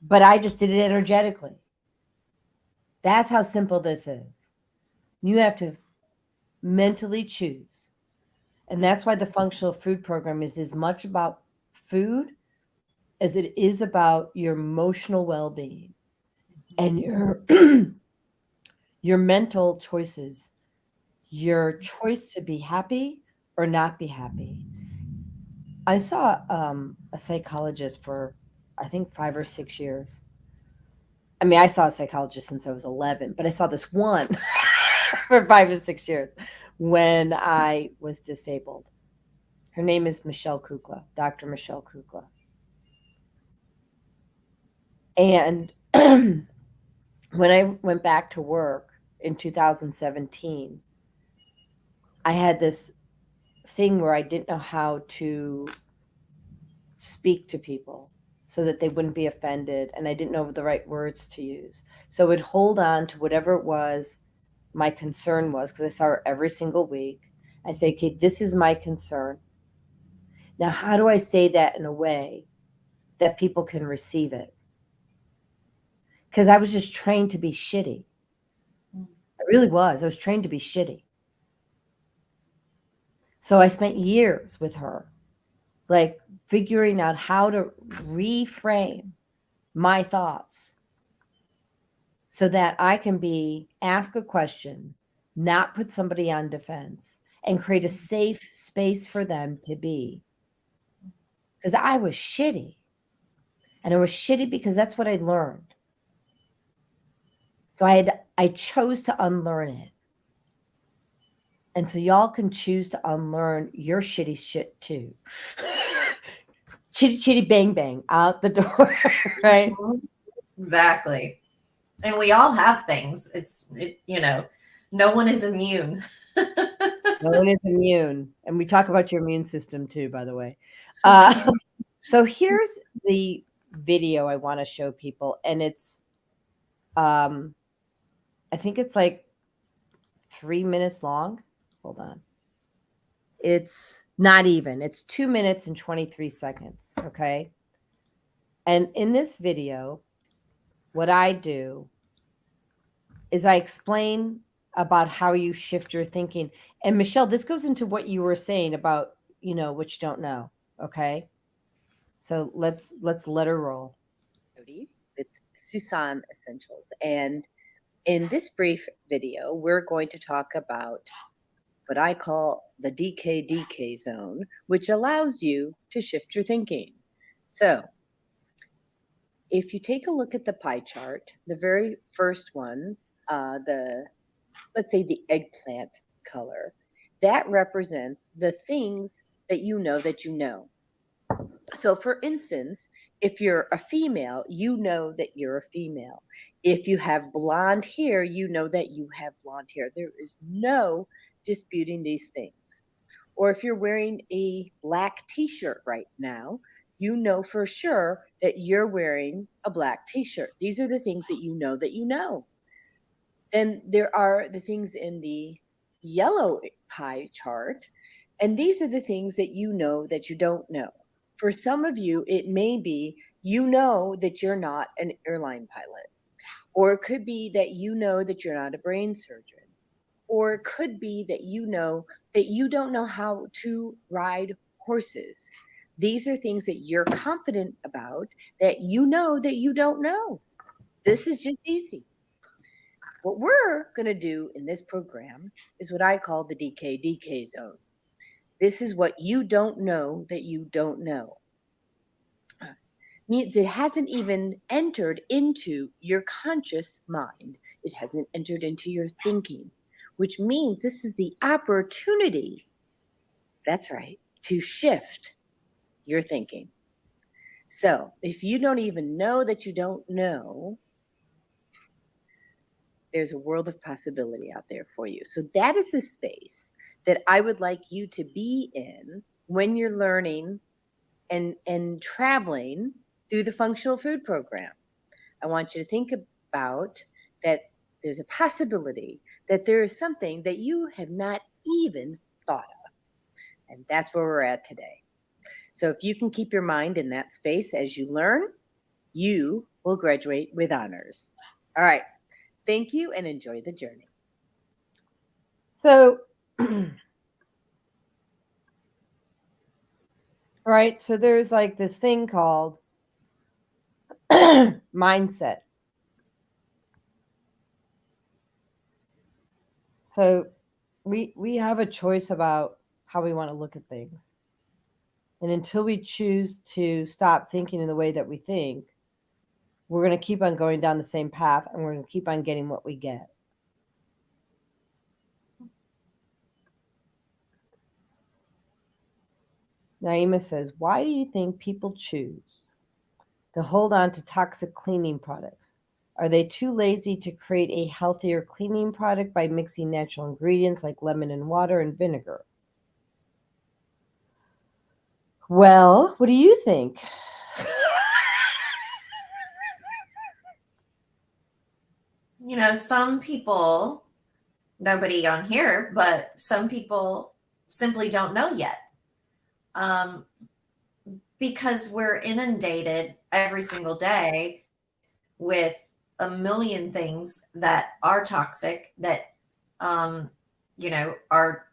But I just did it energetically. That's how simple this is. You have to mentally choose. And that's why the functional food program is as much about food as it is about your emotional well-being and your your mental choices, your choice to be happy or not be happy. I saw a psychologist for, I think, 5 or 6 years. I mean, I saw a psychologist since I was 11, but I saw this one for 5 or 6 years when I was disabled. Her name is Michelle Kukla, Dr. Michelle Kukla. And when I went back to work in 2017, I had this thing where I didn't know how to speak to people so that they wouldn't be offended, and I didn't know the right words to use. So I would hold on to whatever it was my concern was, because I saw her every single week. I say, okay, this is my concern. Now, how do I say that in a way that people can receive it? Because I was just trained to be shitty. I really was. I was trained to be shitty. So I spent years with her, like figuring out how to reframe my thoughts so that I can ask a question, not put somebody on defense, and create a safe space for them to be. Because I was shitty. And I was shitty because that's what I learned. So I chose to unlearn it. And so y'all can choose to unlearn your shitty shit too. Chitty chitty bang bang out the door, right? Exactly. And we all have things. No one is immune. No one is immune. And we talk about your immune system too, by the way. So here's the video I want to show people. And it's, I think it's like 3 minutes long. Hold on. It's not even. It's 2 minutes and 23 seconds. Okay. And in this video, what I do is I explain about how you shift your thinking. And Michelle, this goes into what you were saying about, what you don't know. Okay. So let's let her roll. With Susan Essentials. And in this brief video, we're going to talk about what I call the DK zone, which allows you to shift your thinking. So if you take a look at the pie chart, the very first one, let's say the eggplant color, that represents the things that you know that you know. So for instance, if you're a female, you know that you're a female. If you have blonde hair, you know that you have blonde hair. There is no disputing these things. Or if you're wearing a black t-shirt right now, you know for sure that you're wearing a black t-shirt. These are the things that you know that you know. Then there are the things in the yellow pie chart, and these are the things that you know that you don't know. For some of you, it may be you know that you're not an airline pilot, or it could be that you know that you're not a brain surgeon, or it could be that you know that you don't know how to ride horses. These are things that you're confident about that you know that you don't know. This is just easy. What we're going to do in this program is what I call the DK zone. This is what you don't know that you don't know. Means it hasn't even entered into your conscious mind. It hasn't entered into your thinking, which means this is the opportunity, that's right, to shift your thinking. So if you don't even know that you don't know, there's a world of possibility out there for you. So that is the space that I would like you to be in when you're learning and traveling through the functional food program. I want you to think about that there's a possibility that there is something that you have not even thought of. And that's where we're at today. So if you can keep your mind in that space as you learn, you will graduate with honors. All right. Thank you and enjoy the journey. So, right. So there's like this thing called mindset. So we have a choice about how we want to look at things. And until we choose to stop thinking in the way that we think, we're going to keep on going down the same path, and we're going to keep on getting what we get. Naima says, why do you think people choose to hold on to toxic cleaning products? Are they too lazy to create a healthier cleaning product by mixing natural ingredients like lemon and water and vinegar? Well, what do you think? You know, some people, nobody on here, but some people simply don't know yet. Because we're inundated every single day with a million things that are toxic, that, you know, are,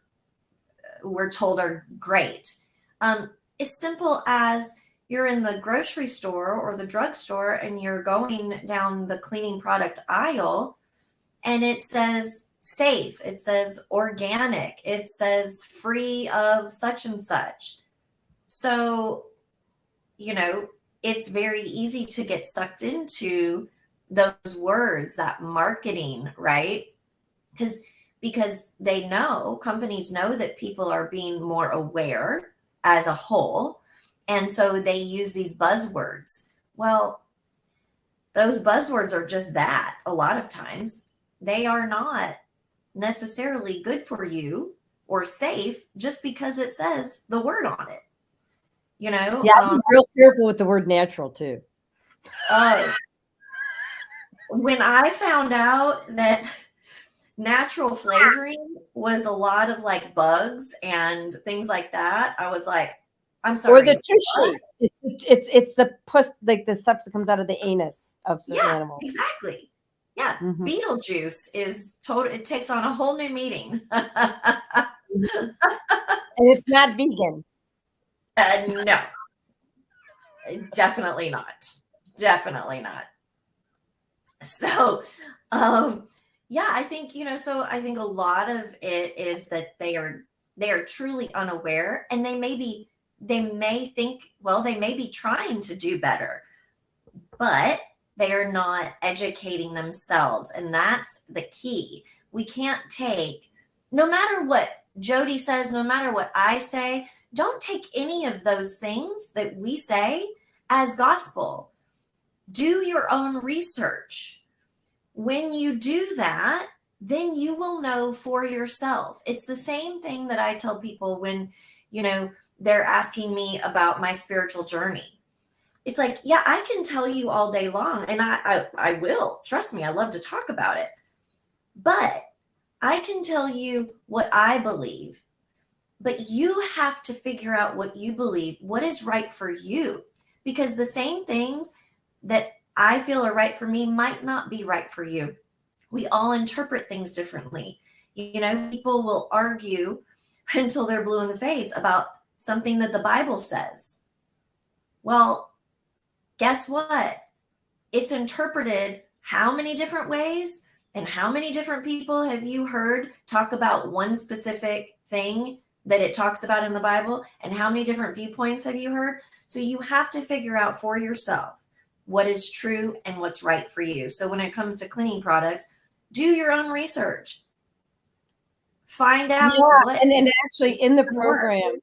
we're told are great. As simple as you're in the grocery store or the drugstore and you're going down the cleaning product aisle and it says safe, it says organic, it says free of such and such. So, you know, it's very easy to get sucked into those words, that marketing, right? Because they know, companies know that people are being more aware as a whole. And so they use these buzzwords. Well, those buzzwords are just that a lot of times. They are not necessarily good for you or safe just because it says the word on it. You know? Yeah, I'm real careful with the word natural too. When I found out that natural flavoring was a lot of like bugs and things like that, I was like, I'm sorry. Or the tissue. It's the push, like the stuff that comes out of the anus of certain animals. Exactly. Yeah. Mhm. Beetlejuice is total. It takes on a whole new meaning. And it's not vegan. No, definitely not. Definitely not. So, yeah, I think, you know, so I think a lot of it is that they are truly unaware, and they may think, well, they may be trying to do better, but they are not educating themselves. And that's the key. We can't take, no matter what Jody says, no matter what I say, don't take any of those things that we say as gospel. Do your own research. When you do that, then you will know for yourself. It's the same thing that I tell people when, you know, they're asking me about my spiritual journey. It's like, yeah, I can tell you all day long, and I will. Trust me, I love to talk about it. But I can tell you what I believe. But you have to figure out what you believe, what is right for you. Because the same things that I feel are right for me might not be right for you. We all interpret things differently. You know, people will argue until they're blue in the face about something that the Bible says. Well, guess what? It's interpreted how many different ways, and how many different people have you heard talk about one specific thing that it talks about in the Bible, and how many different viewpoints have you heard? So you have to figure out for yourself what is true and what's right for you. So when it comes to cleaning products, do your own research. Find out what. And actually in the program,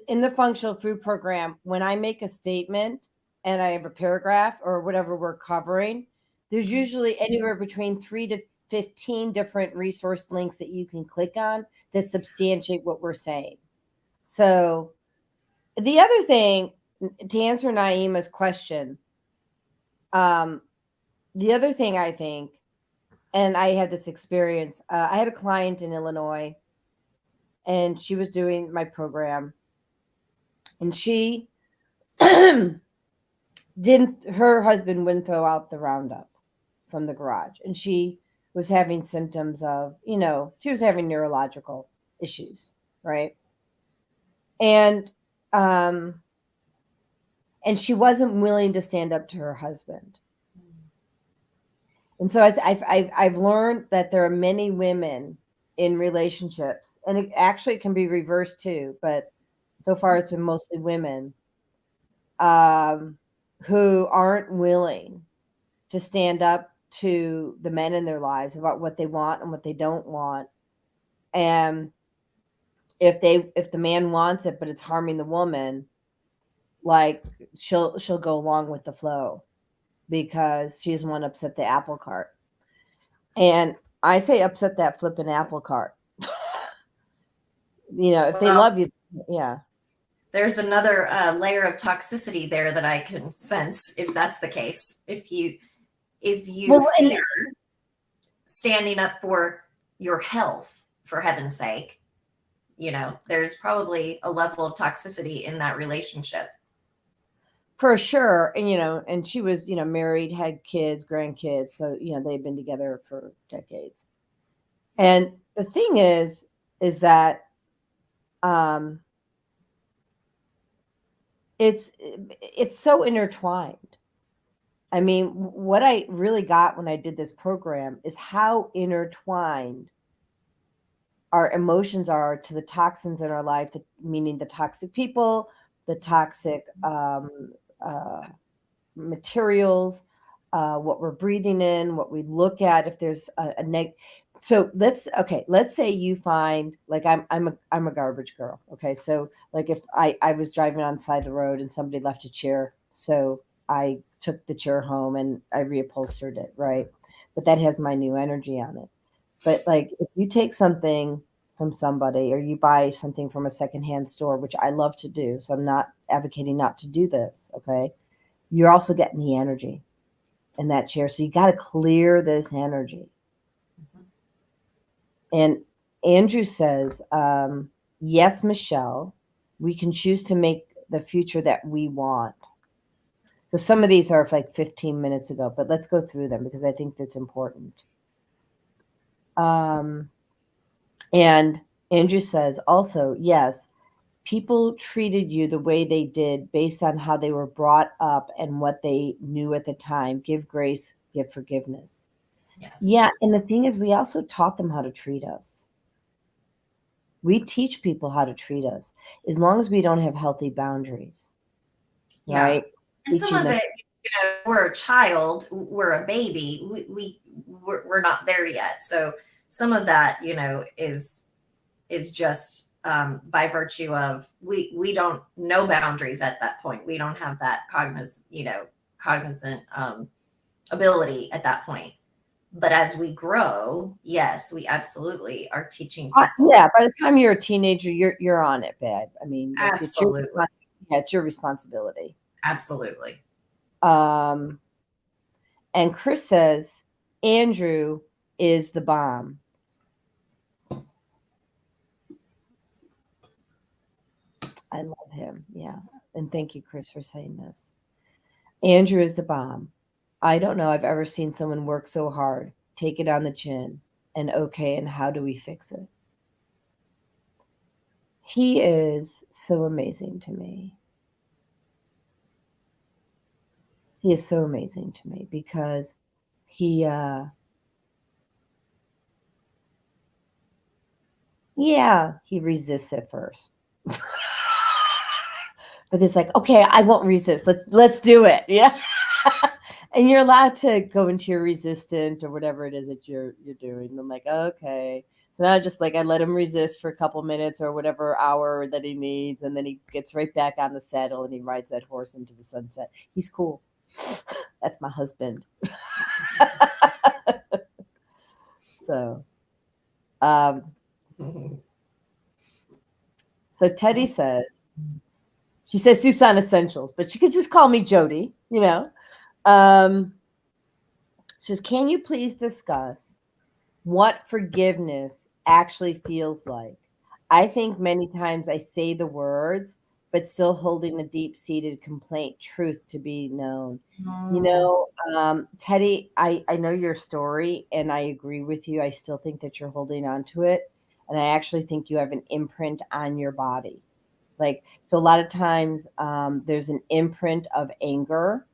in the functional food program, when I make a statement and I have a paragraph or whatever we're covering, there's usually anywhere between 3 to 15 different resource links that you can click on that substantiate what we're saying. So the other thing, to answer Naima's question, the other thing I think, and I had this experience, I had a client in Illinois, and she was doing my program, and she her husband wouldn't throw out the Roundup from the garage, and she was having symptoms of, you know, she was having neurological issues, right? And and she wasn't willing to stand up to her husband. And so I've learned that there are many women in relationships, and it actually can be reversed too, but so far it's been mostly women who aren't willing to stand up to the men in their lives about what they want and what they don't want. And if the man wants it but it's harming the woman, like she'll go along with the flow because she doesn't want to upset the apple cart. And I say upset that flipping apple cart. If they love you, yeah. There's another layer of toxicity there that I can sense if that's the case. If you fear standing up for your health, for heaven's sake, there's probably a level of toxicity in that relationship. For sure. And, and she was, married, had kids, grandkids. So, they've been together for decades. And the thing is that it's so intertwined. I mean, what I really got when I did this program is how intertwined our emotions are to the toxins in our life, meaning the toxic people, the toxic materials, what we're breathing in, what we look at, if there's a negative. So let's say you find, like, I'm a garbage girl. Okay. So like if I was driving on the side of the road and somebody left a chair, so I took the chair home and I reupholstered it. Right. But that has my new energy on it. But like if you take something from somebody or you buy something from a secondhand store, which I love to do, so I'm not advocating not to do this. Okay. You're also getting the energy in that chair. So you got to clear this energy. And Andrew says, yes, Michelle, we can choose to make the future that we want. So some of these are like 15 minutes ago, but let's go through them because I think that's important. And Andrew says also, yes, people treated you the way they did based on how they were brought up and what they knew at the time. Give grace, give forgiveness. Yes. Yeah. And the thing is, we also taught them how to treat us. We teach people how to treat us as long as we don't have healthy boundaries. Yeah. Right. And some of it, we're a child, we're a baby, we're not there yet. So some of that, is just by virtue of we don't know boundaries at that point. We don't have that cognizant ability at that point. But as we grow, yes, we absolutely are teaching people. Yeah, by the time you're a teenager, you're on it, babe. I mean, absolutely, it's your responsibility. Absolutely. And Chris says Andrew is the bomb. I love him. Yeah. And thank you, Chris, for saying this. Andrew is the bomb. I don't know I've ever seen someone work so hard, take it on the chin, and how do we fix it? He is so amazing to me. He is so amazing to me because he resists at first. But it's like, okay, I won't resist. Let's do it. Yeah. And you're allowed to go into your resistant or whatever it is that you're doing. And I'm like, okay. So now just like I let him resist for a couple minutes or whatever hour that he needs. And then he gets right back on the saddle and he rides that horse into the sunset. He's cool. That's my husband. So, so Teddy says, she says Susan Essentials, but she could just call me Jody, She says, can you please discuss what forgiveness actually feels like? I think many times I say the words, but still holding a deep-seated complaint, truth to be known. Teddy, I know your story and I agree with you. I still think that you're holding on to it. And I actually think you have an imprint on your body. Like, so a lot of times there's an imprint of anger.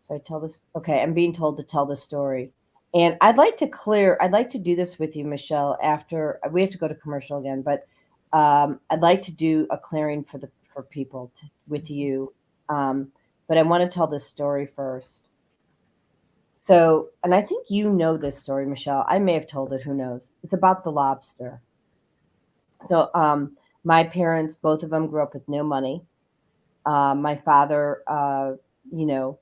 So I tell this. Okay, I'm being told to tell this story. And I'd like to do this with you, Michelle, after we have to go to commercial again, but I'd like to do a clearing for people with you. But I want to tell this story first. So, and I think you know this story, Michelle. I may have told it, who knows? It's about the lobster. So, my parents, both of them grew up with no money. My father, you know,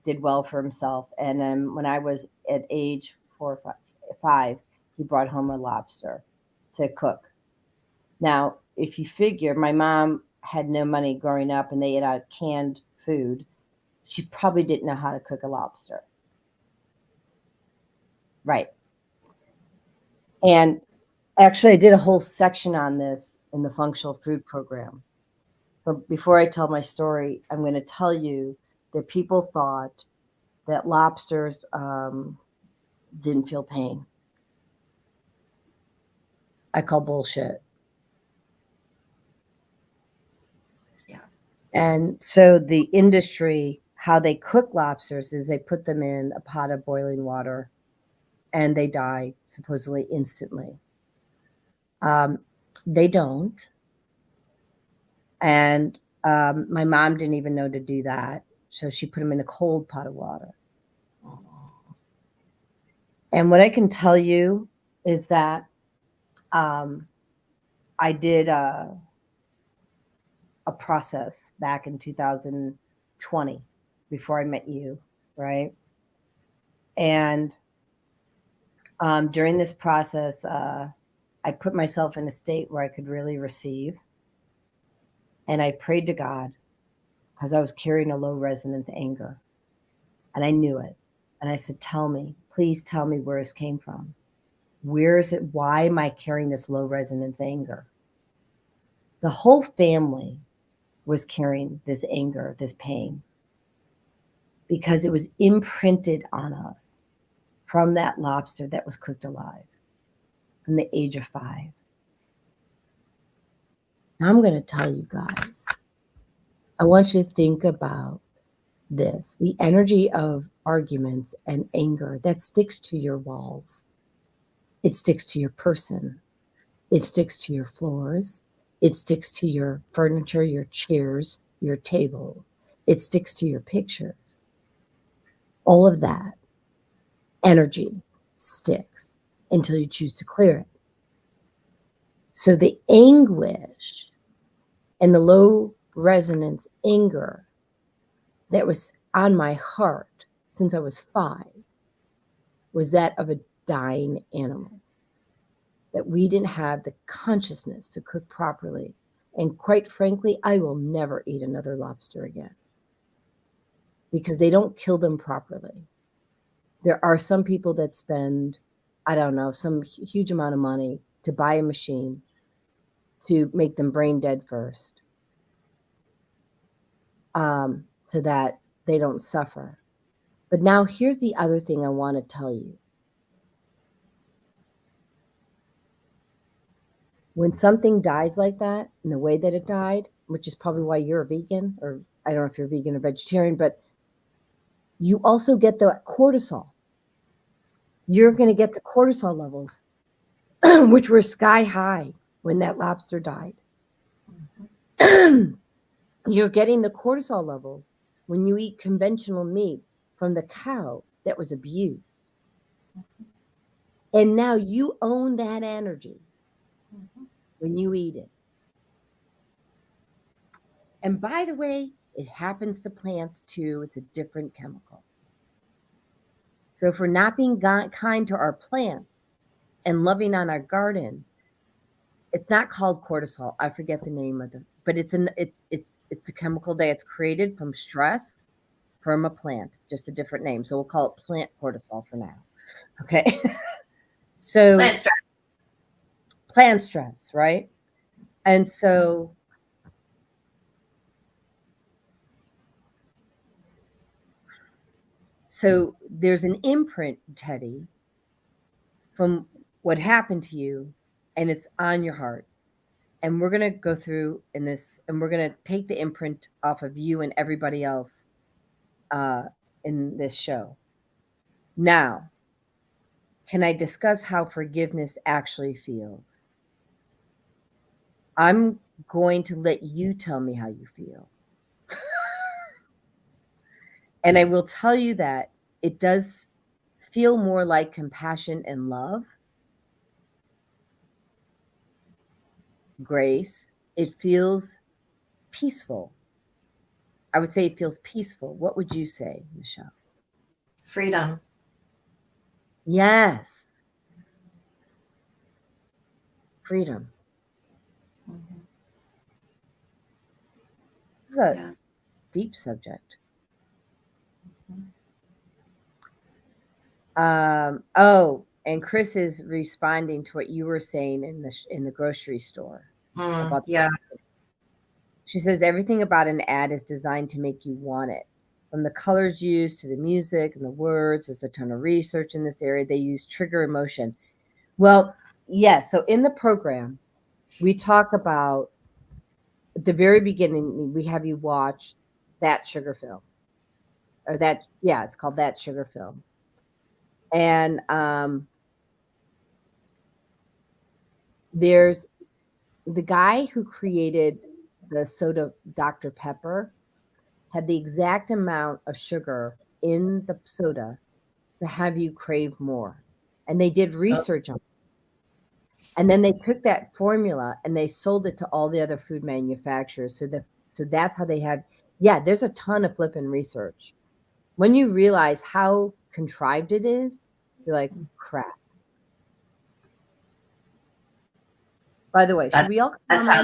did well for himself. And then when I was at age 4 or 5, he brought home a lobster to cook. Now, if you figure my mom had no money growing up and they ate out canned food, she probably didn't know how to cook a lobster. Right. And actually, I did a whole section on this in the functional food program. So before I tell my story, I'm going to tell you that people thought that lobsters didn't feel pain. I call bullshit. Yeah. And so the industry, how they cook lobsters is they put them in a pot of boiling water and they die supposedly instantly. They don't. And my mom didn't even know to do that. So she put them in a cold pot of water. And what I can tell you is that I did a process back in 2020 before I met you, right? And during this process, I put myself in a state where I could really receive. And I prayed to God because I was carrying a low resonance anger. And I knew it. And I said, tell me, please tell me where this came from. Where is it? Why am I carrying this low resonance anger? The whole family was carrying this anger, this pain, because it was imprinted on us from that lobster that was cooked alive from the age of 5. Now I'm going to tell you guys, I want you to think about this, the energy of arguments and anger that sticks to your walls. It sticks to your person. It sticks to your floors. It sticks to your furniture, your chairs, your table. It sticks to your pictures. All of that energy sticks until you choose to clear it. So the anguish and the low resonance anger that was on my heart since I was 5 was that of a dying animal, that we didn't have the consciousness to cook properly. And quite frankly, I will never eat another lobster again because they don't kill them properly. There are some people that spend, I don't know, some huge amount of money to buy a machine to make them brain dead first, so that they don't suffer. But now here's the other thing I want to tell you. When something dies like that, in the way that it died, which is probably why you're a vegan, or I don't know if you're vegan or vegetarian, but you also get the cortisol. You're going to get the cortisol levels, which were sky high when that lobster died. You're getting the cortisol levels when you eat conventional meat from the cow that was abused. And now you own that energy when you eat it. And by the way, it happens to plants too. It's a different chemical. So if we're not being kind to our plants and loving on our garden, it's not called cortisol. I forget the name of it, but it's a chemical that's created from stress from a plant, just a different name. So we'll call it plant cortisol for now. Okay. So plant stress, right? And so there's an imprint, Teddy, from what happened to you, and it's on your heart. And we're going to go through in this, and we're going to take the imprint off of you and everybody else in this show. Now, can I discuss how forgiveness actually feels? I'm going to let you tell me how you feel. And I will tell you that it does feel more like compassion and love, grace. It feels peaceful. I would say it feels peaceful. What would you say, Michelle? Freedom. Yes. Freedom. Mm-hmm. This is a deep subject. And Chris is responding to what you were saying in the grocery store about She says everything about an ad is designed to make you want it. From the colors used to the music and the words, there's a ton of research in this area. They use trigger emotion. Well, yes. So in the program, we talk about at the very beginning, we have you watch That Sugar Film. Or that, yeah, it's called That Sugar Film. And there's the guy who created the soda Dr. Pepper had the exact amount of sugar in the soda to have you crave more. And they did research on it. And then they took that formula and they sold it to all the other food manufacturers. So that's how they have, there's a ton of flipping research. When you realize how contrived it is, you're like, crap. By the way, should we all? That's how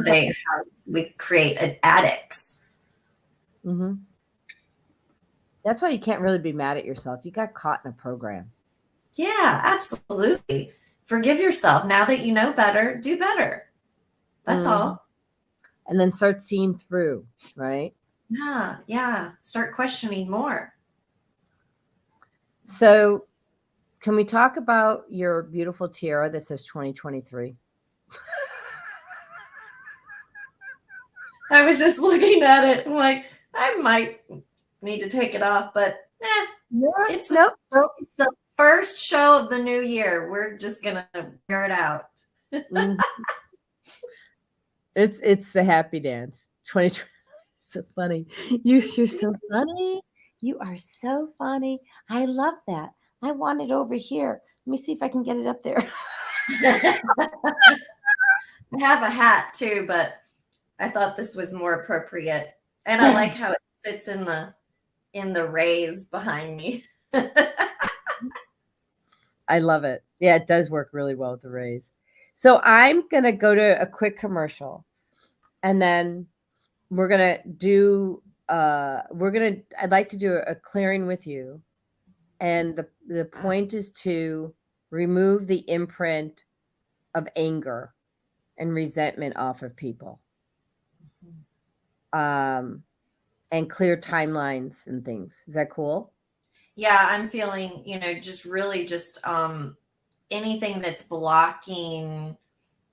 we create addicts. Mm-hmm. That's why you can't really be mad at yourself. You got caught in a program. Yeah, absolutely. Forgive yourself. Now that you know better, do better. That's all. And then start seeing through, right? Yeah. Start questioning more. So can we talk about your beautiful tiara that says 2023? I was just looking at it. I'm like, I might need to take it off, but it's the first show of the new year. We're just gonna wear it out. It's the happy dance. 2020. So funny. You're so funny. You are so funny. I love that. I want it over here. Let me see if I can get it up there. I have a hat too, but I thought this was more appropriate. And I like how it sits in the rays behind me. I love it. Yeah, it does work really well with the rays. So I'm going to go to a quick commercial and then we're going to do, I'd like to do a clearing with you. And the point is to remove the imprint of anger and resentment off of people. And clear timelines and things. Is that cool? Yeah, I'm feeling, just really anything that's blocking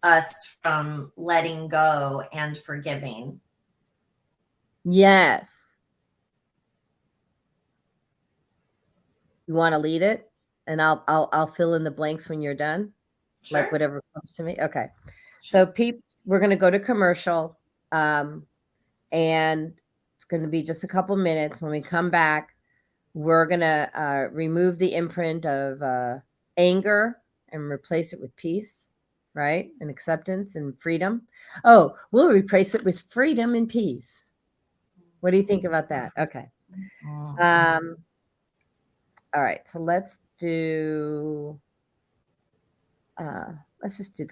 us from letting go and forgiving. Yes. You want to lead it? And I'll fill in the blanks when you're done. Sure. Like whatever comes to me. Okay. So peeps, we're going to go to commercial. And it's going to be just a couple minutes. When we come back, we're going to remove the imprint of anger and replace it with peace, right? And acceptance and freedom. Oh, we'll replace it with freedom and peace. What do you think about that? Okay. All right. So let's just do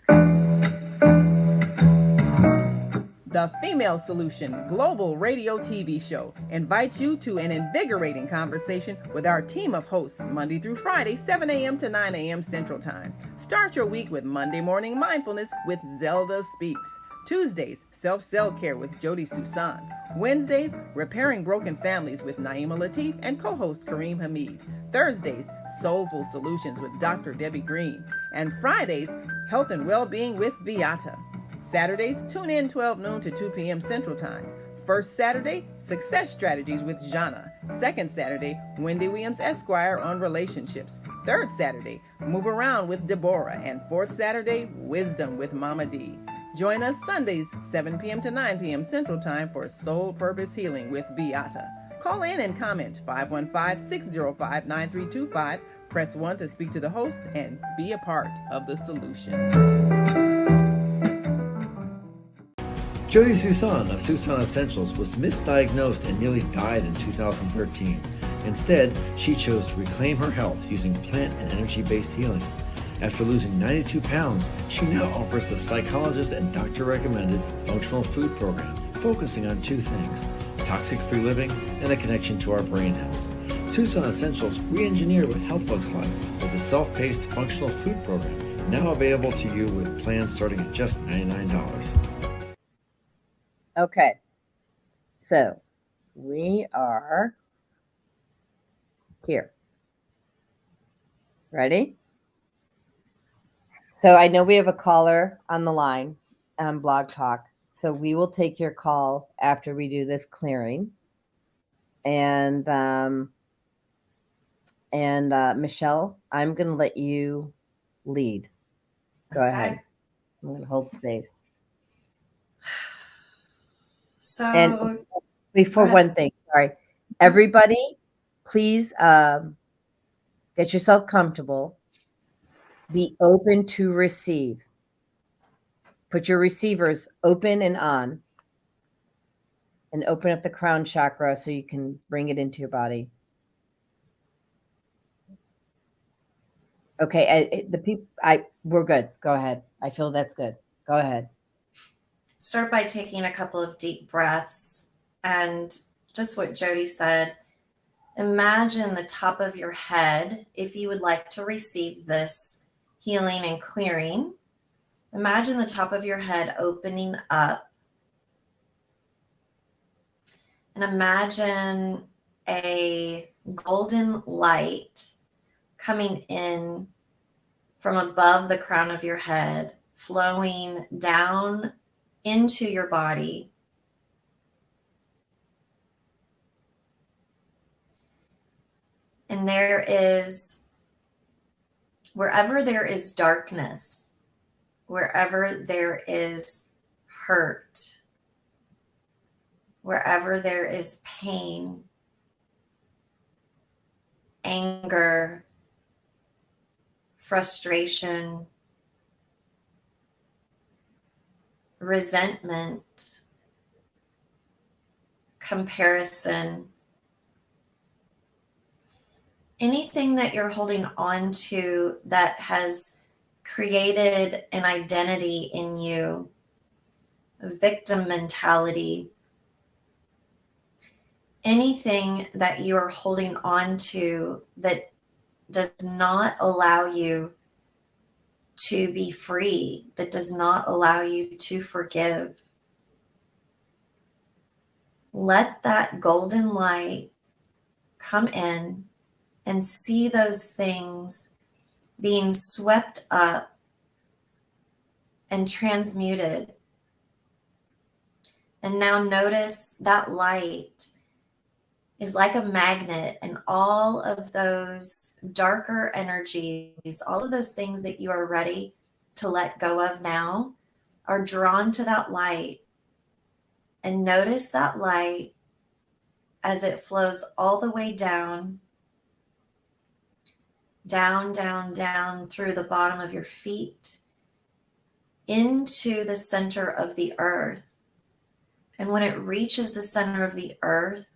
The Female Solution Global Radio TV Show invites you to an invigorating conversation with our team of hosts Monday through Friday, 7 a.m. to 9 a.m. Central Time. Start your week with Monday Morning Mindfulness with Zelda Speaks. Tuesdays, Self-Cell Care with Jody Susan. Wednesdays, Repairing Broken Families with Naima Latif and co-host Kareem Hamid. Thursdays, Soulful Solutions with Dr. Debbie Green. And Fridays, Health and Wellbeing with Beata. Saturdays, tune in 12 noon to 2 p.m. Central Time. First Saturday, Success Strategies with Jana. Second Saturday, Wendy Williams Esquire on relationships. Third Saturday, Move Around with Deborah. And fourth Saturday, Wisdom with Mama D. Join us Sundays, 7 p.m. to 9 p.m. Central Time for Soul Purpose Healing with Beata. Call in and comment 515-605-9325. Press 1 to speak to the host and be a part of the solution. Jody Susan of Susan Essentials was misdiagnosed and nearly died in 2013. Instead, she chose to reclaim her health using plant and energy-based healing. After losing 92 pounds, she now offers the psychologist and doctor-recommended functional food program, focusing on two things: toxic-free living and a connection to our brain health. Susan Essentials re-engineer what health looks like with a self-paced functional food program, now available to you with plans starting at just $99. Okay, so we are here. Ready? So I know we have a caller on the line on Blog Talk. So we will take your call after we do this clearing. And Michelle, I'm going to let you lead. Go ahead. I'm going to hold space. So, and before one thing, sorry, everybody, please get yourself comfortable. Be open to receive. Put your receivers open and on, and open up the crown chakra so you can bring it into your body. Okay, we're good. Go ahead. I feel that's good. Go ahead. Start by taking a couple of deep breaths, and just what Jody said, imagine the top of your head. If you would like to receive this healing and clearing, imagine the top of your head opening up, and imagine a golden light coming in from above the crown of your head, flowing down into your body. And there is, wherever there is darkness, wherever there is hurt, wherever there is pain, anger, frustration, resentment, comparison, anything that you're holding on to that has created an identity in you, a victim mentality, anything that you are holding on to that does not allow you to be free, that does not allow you to forgive. Let that golden light come in and see those things being swept up and transmuted. And now notice that light is like a magnet, and all of those darker energies, all of those things that you are ready to let go of now, are drawn to that light. And notice that light as it flows all the way down, down, down, down through the bottom of your feet into the center of the earth. And when it reaches the center of the earth,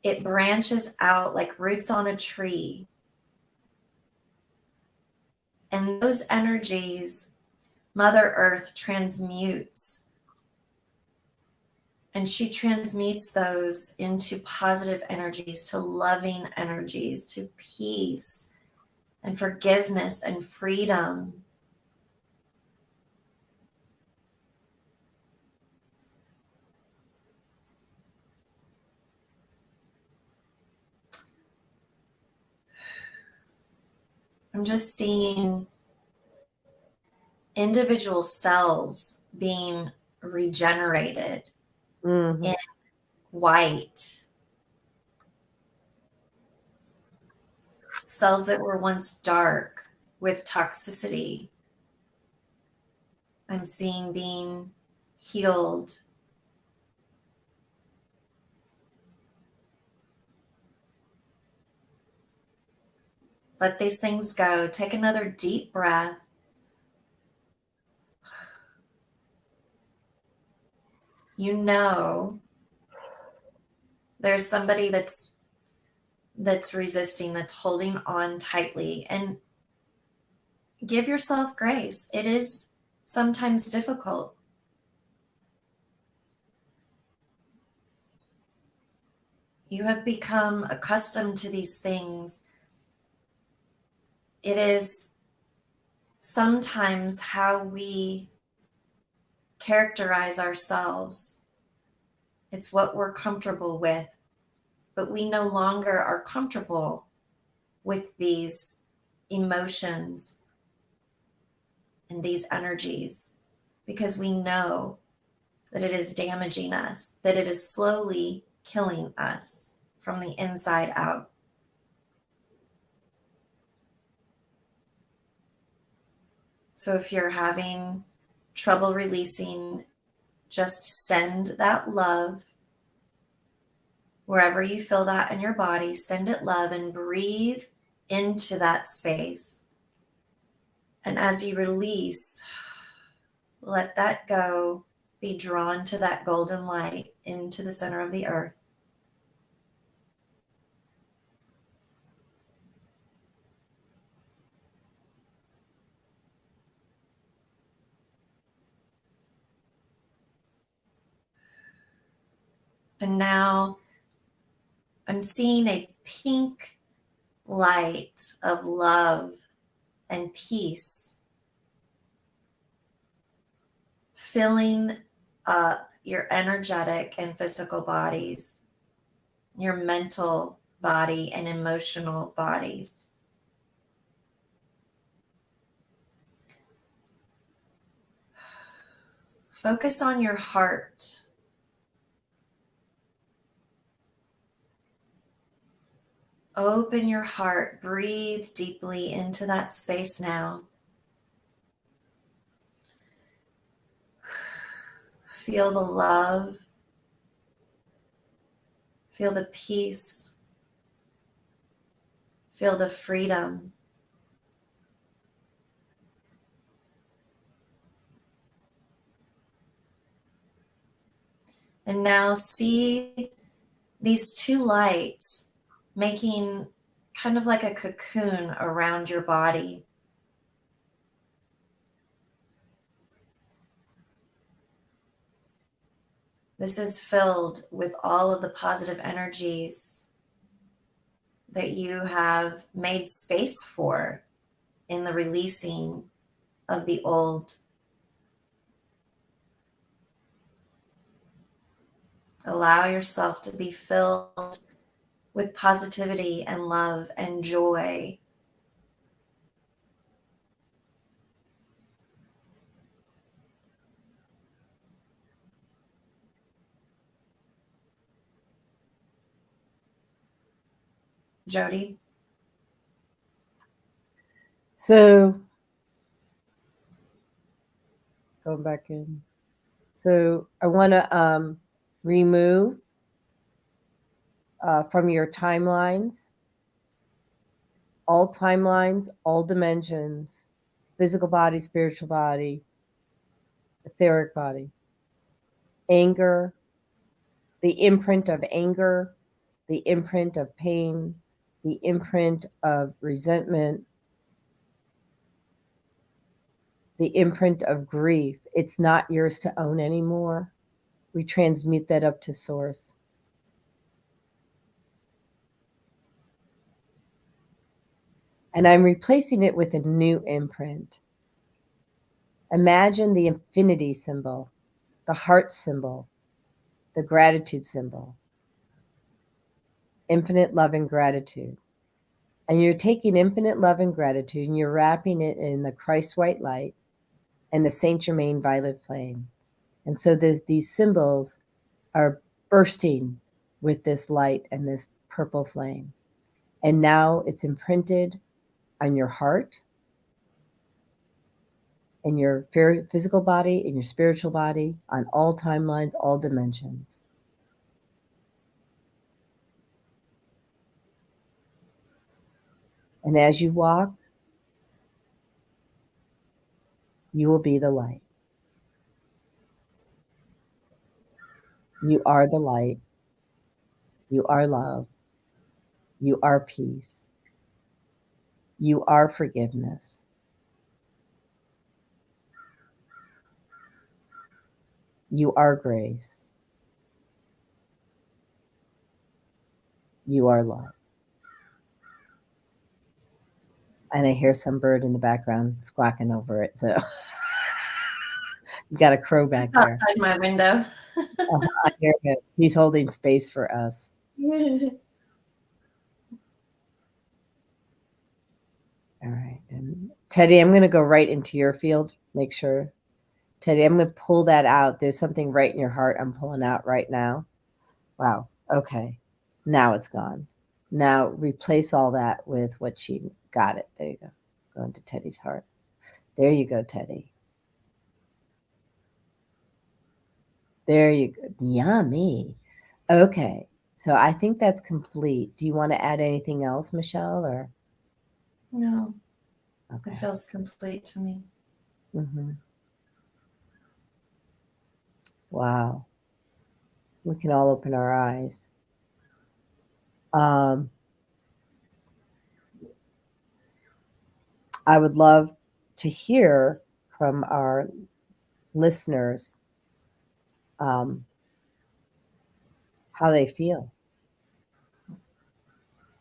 it branches out like roots on a tree. And those energies, Mother Earth transmutes. And she transmutes those into positive energies, to loving energies, to peace and forgiveness and freedom. I'm just seeing individual cells being regenerated Mhm. in white. Cells that were once dark with toxicity, I'm seeing being healed. Let these things go. Take another deep breath. You know there's somebody that's resisting, that's holding on tightly, and give yourself grace. It is sometimes difficult. You have become accustomed to these things. It is sometimes how we characterize ourselves. It's what we're comfortable with, but we no longer are comfortable with these emotions and these energies because we know that it is damaging us, that it is slowly killing us from the inside out. So if you're having trouble releasing, just send that love wherever you feel that in your body. Send it love and breathe into that space. And as you release, let that go. Be drawn to that golden light into the center of the earth. And now I'm seeing a pink light of love and peace filling up your energetic and physical bodies, your mental body and emotional bodies. Focus on your heart. Open your heart. Breathe deeply into that space now. Feel the love. Feel the peace. Feel the freedom. And now see these two lights making kind of like a cocoon around your body. This is filled with all of the positive energies that you have made space for in the releasing of the old. Allow yourself to be filled with positivity and love and joy. Jody? So going back in. So I want to remove from your timelines, all dimensions, physical body, spiritual body, etheric body, anger, the imprint of anger, the imprint of pain, the imprint of resentment, the imprint of grief. It's not yours to own anymore. We transmute that up to source. And I'm replacing it with a new imprint. Imagine the infinity symbol, the heart symbol, the gratitude symbol, infinite love and gratitude. And you're taking infinite love and gratitude and you're wrapping it in the Christ white light and the Saint Germain violet flame. And so these symbols are bursting with this light and this purple flame. And now it's imprinted on your heart, in your physical body, in your spiritual body, on all timelines, all dimensions. And as you walk, you will be the light. You are the light. You are love. You are peace. You are forgiveness. You are grace. You are love. And I hear some bird in the background squawking over it. So you got a crow back It's there. outside my window. I hear him. He's holding space for us. All right. And Teddy, I'm going to go right into your field. Make sure. Teddy, I'm going to pull that out. There's something right in your heart I'm pulling out right now. Wow. Okay. Now it's gone. Now replace all that with what she got it. There you go. Go into Teddy's heart. There you go, Teddy. There you go. Yummy. Okay. So I think that's complete. Do you want to add anything else, Michelle, or? No. Okay. It feels complete to me. Mm-hmm. Wow. We can all open our eyes. I would love to hear from our listeners how they feel.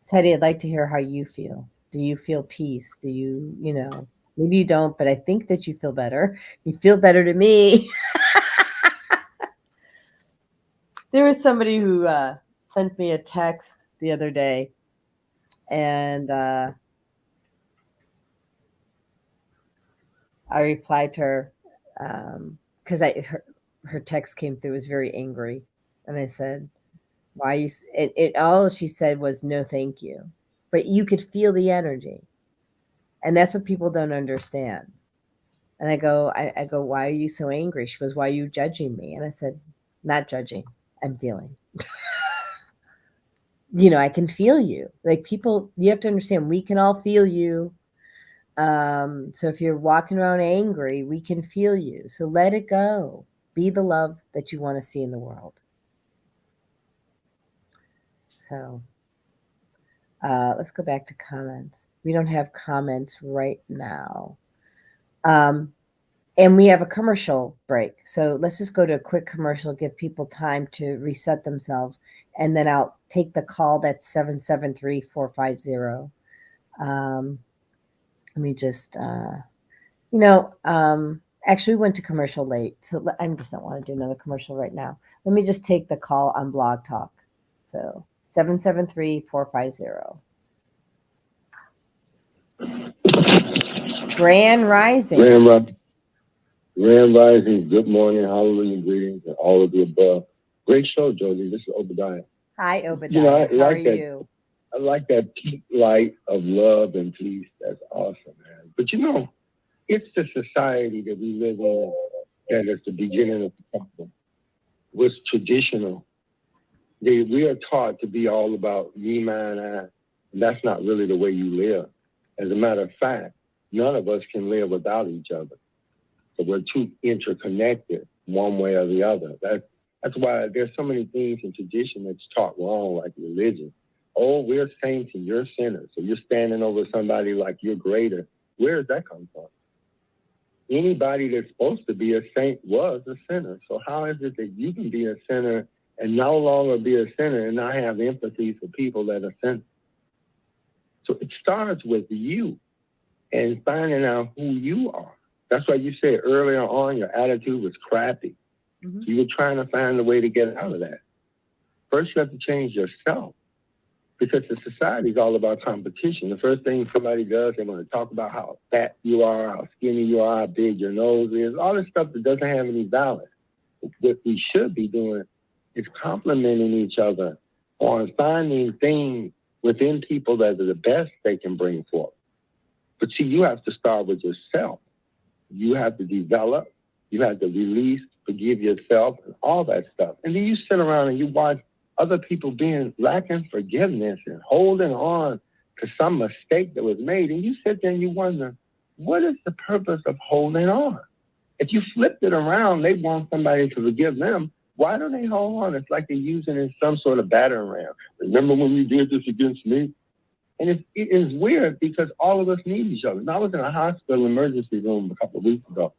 Teddy, I'd like to hear how you feel. Do you feel peace? Do you, maybe you don't, but I think that you feel better. You feel better to me. There was somebody who sent me a text the other day, and I replied to her because her text came through, was very angry, and I said, "Why you?" It all she said was, "No, thank you," but you could feel the energy, and that's what people don't understand. And I go, "Why are you so angry?" She goes, "Why are you judging me?" And I said, "Not judging. I'm feeling." I can feel you. Like people, you have to understand, we can all feel you. So if you're walking around angry, we can feel you. So let it go. Be the love that you want to see in the world. So let's go back to comments. We don't have comments right now. And we have a commercial break. So let's just go to a quick commercial, give people time to reset themselves. And then I'll take the call. That's 773-450. Let me just, actually we went to commercial late. So I just don't want to do another commercial right now. Let me just take the call on Blog Talk. So 773-450. Grand Rising. Grand Rising, good morning, hallelujah, greetings, and all of the above. Great show, Josie. This is Obadiah. Hi, Obadiah. How are you? I like that peak light of love and peace. That's awesome, man. But it's the society that we live in that is the beginning of the problem. What's traditional? We are taught to be all about me, mine, I. And that's not really the way you live. As a matter of fact, none of us can live without each other. So we're too interconnected one way or the other. That's why there's so many things in tradition that's taught wrong, like religion. Oh, we're saints and you're sinners. So you're standing over somebody like you're greater. Where does that come from? Anybody that's supposed to be a saint was a sinner. So how is it that you can be a sinner and no longer be a sinner and not have empathy for people that are sinners? So it starts with you and finding out who you are. That's why you said earlier on your attitude was crappy. Mm-hmm. You were trying to find a way to get out of that. First, you have to change yourself. because the society is all about competition. The first thing somebody does, they want to talk about how fat you are, how skinny you are, how big your nose is, all this stuff that doesn't have any balance. What we should be doing is complimenting each other on finding things within people that are the best they can bring forth. But see, you have to start with yourself. You have to develop, you have to release, forgive yourself, and all that stuff. And then you sit around and you watch other people being lacking forgiveness and holding on to some mistake that was made. And you sit there and you wonder, what is the purpose of holding on? If you flipped it around, they want somebody to forgive them. Why don't they hold on? It's like they're using it in some sort of battering ram. Remember when you did this against me? And it is weird because all of us need each other. And I was in a hospital emergency room a couple of weeks ago,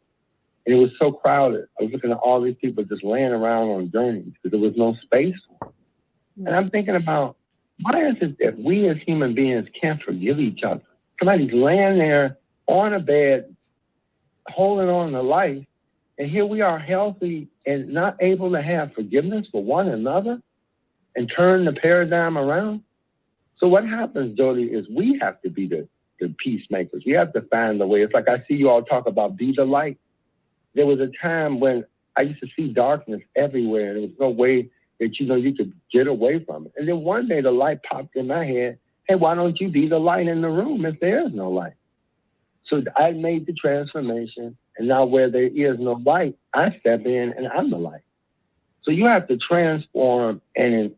and it was so crowded. I was looking at all these people just laying around on gurneys because there was no space for them. And I'm thinking about, why is it that we as human beings can't forgive each other? Somebody's laying there on a bed, holding on to life, and here we are healthy and not able to have forgiveness for one another and turn the paradigm around. So what happens, Jody, is we have to be the peacemakers. We have to find the way. It's like I see you all talk about be the light. There was a time when I used to see darkness everywhere, and there was no way that, you could get away from it. And then one day the light popped in my head. Hey, why don't you be the light in the room if there is no light? So I made the transformation, and now where there is no light, I step in and I'm the light. So you have to transform and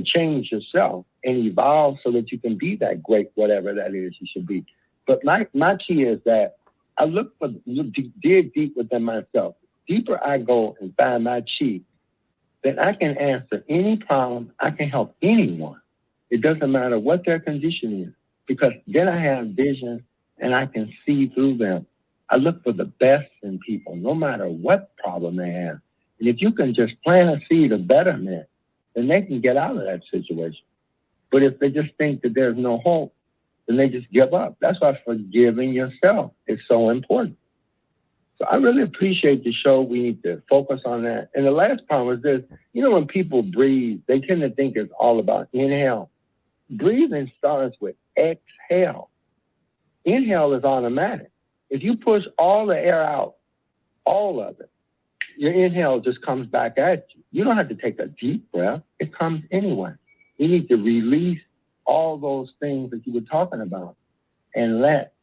change yourself and evolve so that you can be that great whatever that is you should be. But my key is that I dig deep within myself. Deeper I go and find my chi, then I can answer any problem. I can help anyone. It doesn't matter what their condition is, because then I have vision and I can see through them. I look for the best in people, no matter what problem they have. And if you can just plant a seed of betterment, then they can get out of that situation. But if they just think that there's no hope, then they just give up. That's why forgiving yourself is so important. So I really appreciate the show. We need to focus on that. And the last part was this, when people breathe, they tend to think it's all about inhale. Breathing starts with exhale. Inhale is automatic. If you push all the air out, all of it, your inhale just comes back at you. You don't have to take a deep breath. It comes anyway. You need to release all those things that you were talking about and let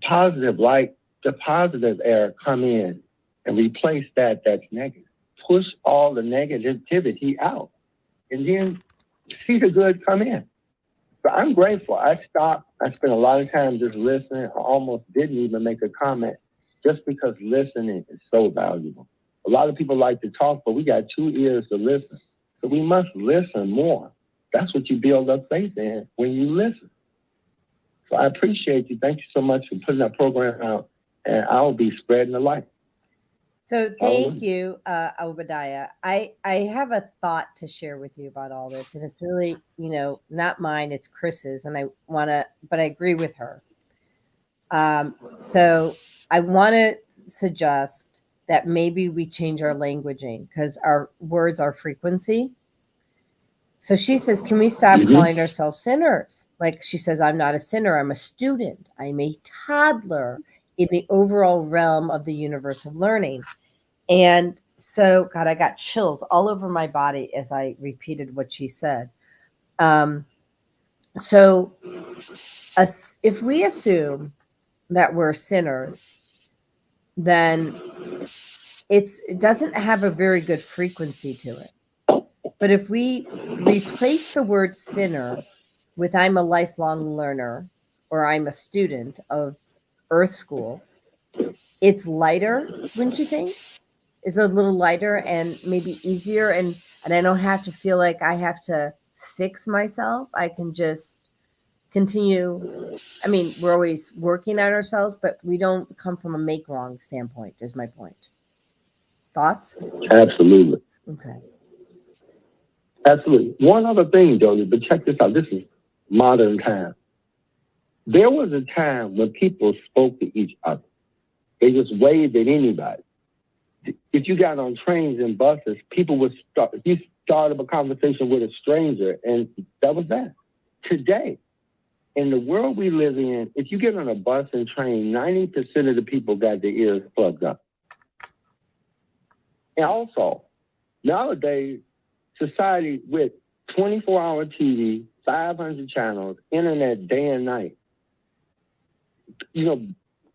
positive light, the positive air come in and replace that's negative. Push all the negativity out and then see the good come in. So I'm grateful. I stopped. I spent a lot of time just listening. I almost didn't even make a comment just because listening is so valuable. A lot of people like to talk, but we got 2 ears to listen. So we must listen more. That's what you build up faith in when you listen. So I appreciate you. Thank you so much for putting that program out, and I'll be spreading the light. So thank you, Obadiah. I have a thought to share with you about all this, and it's really, not mine, it's Chris's, and but I agree with her. So I want to suggest that maybe we change our languaging because our words are frequency. So she says, can we stop calling ourselves sinners? Like she says, I'm not a sinner. I'm a student. I'm a toddler in the overall realm of the universe of learning. And so, God, I got chills all over my body as I repeated what she said. So if we assume that we're sinners, then it doesn't have a very good frequency to it. But if we replace the word sinner with I'm a lifelong learner or I'm a student of Earth School, it's lighter, wouldn't you think? It's a little lighter and maybe easier, and I don't have to feel like I have to fix myself. I can just continue. I mean, we're always working on ourselves, but we don't come from a make wrong standpoint, is my point. Thoughts? Absolutely. Okay. Absolutely. One other thing, Jody, but check this out. This is modern time. There was a time when people spoke to each other. They just waved at anybody. If you got on trains and buses, people would start. You started a conversation with a stranger, and that was that. Today, in the world we live in, if you get on a bus and train, 90% of the people got their ears plugged up. And also, nowadays, society with 24-hour TV, 500 channels, internet day and night. You know,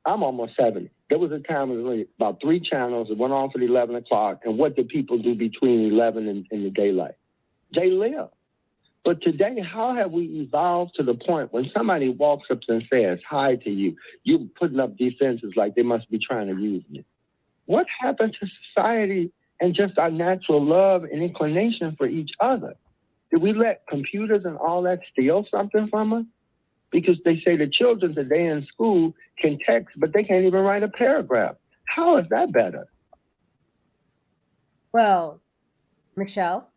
I'm almost 70. There was a time when there was about 3 channels that went on for 11 o'clock. And what did people do between 11 and the daylight? They live. But today, how have we evolved to the point when somebody walks up and says hi to you, you're putting up defenses like they must be trying to use me? What happened to society and just our natural love and inclination for each other? Did we let computers and all that steal something from us? Because they say the children today in school can text, but they can't even write a paragraph. How is that better? Well, Michelle?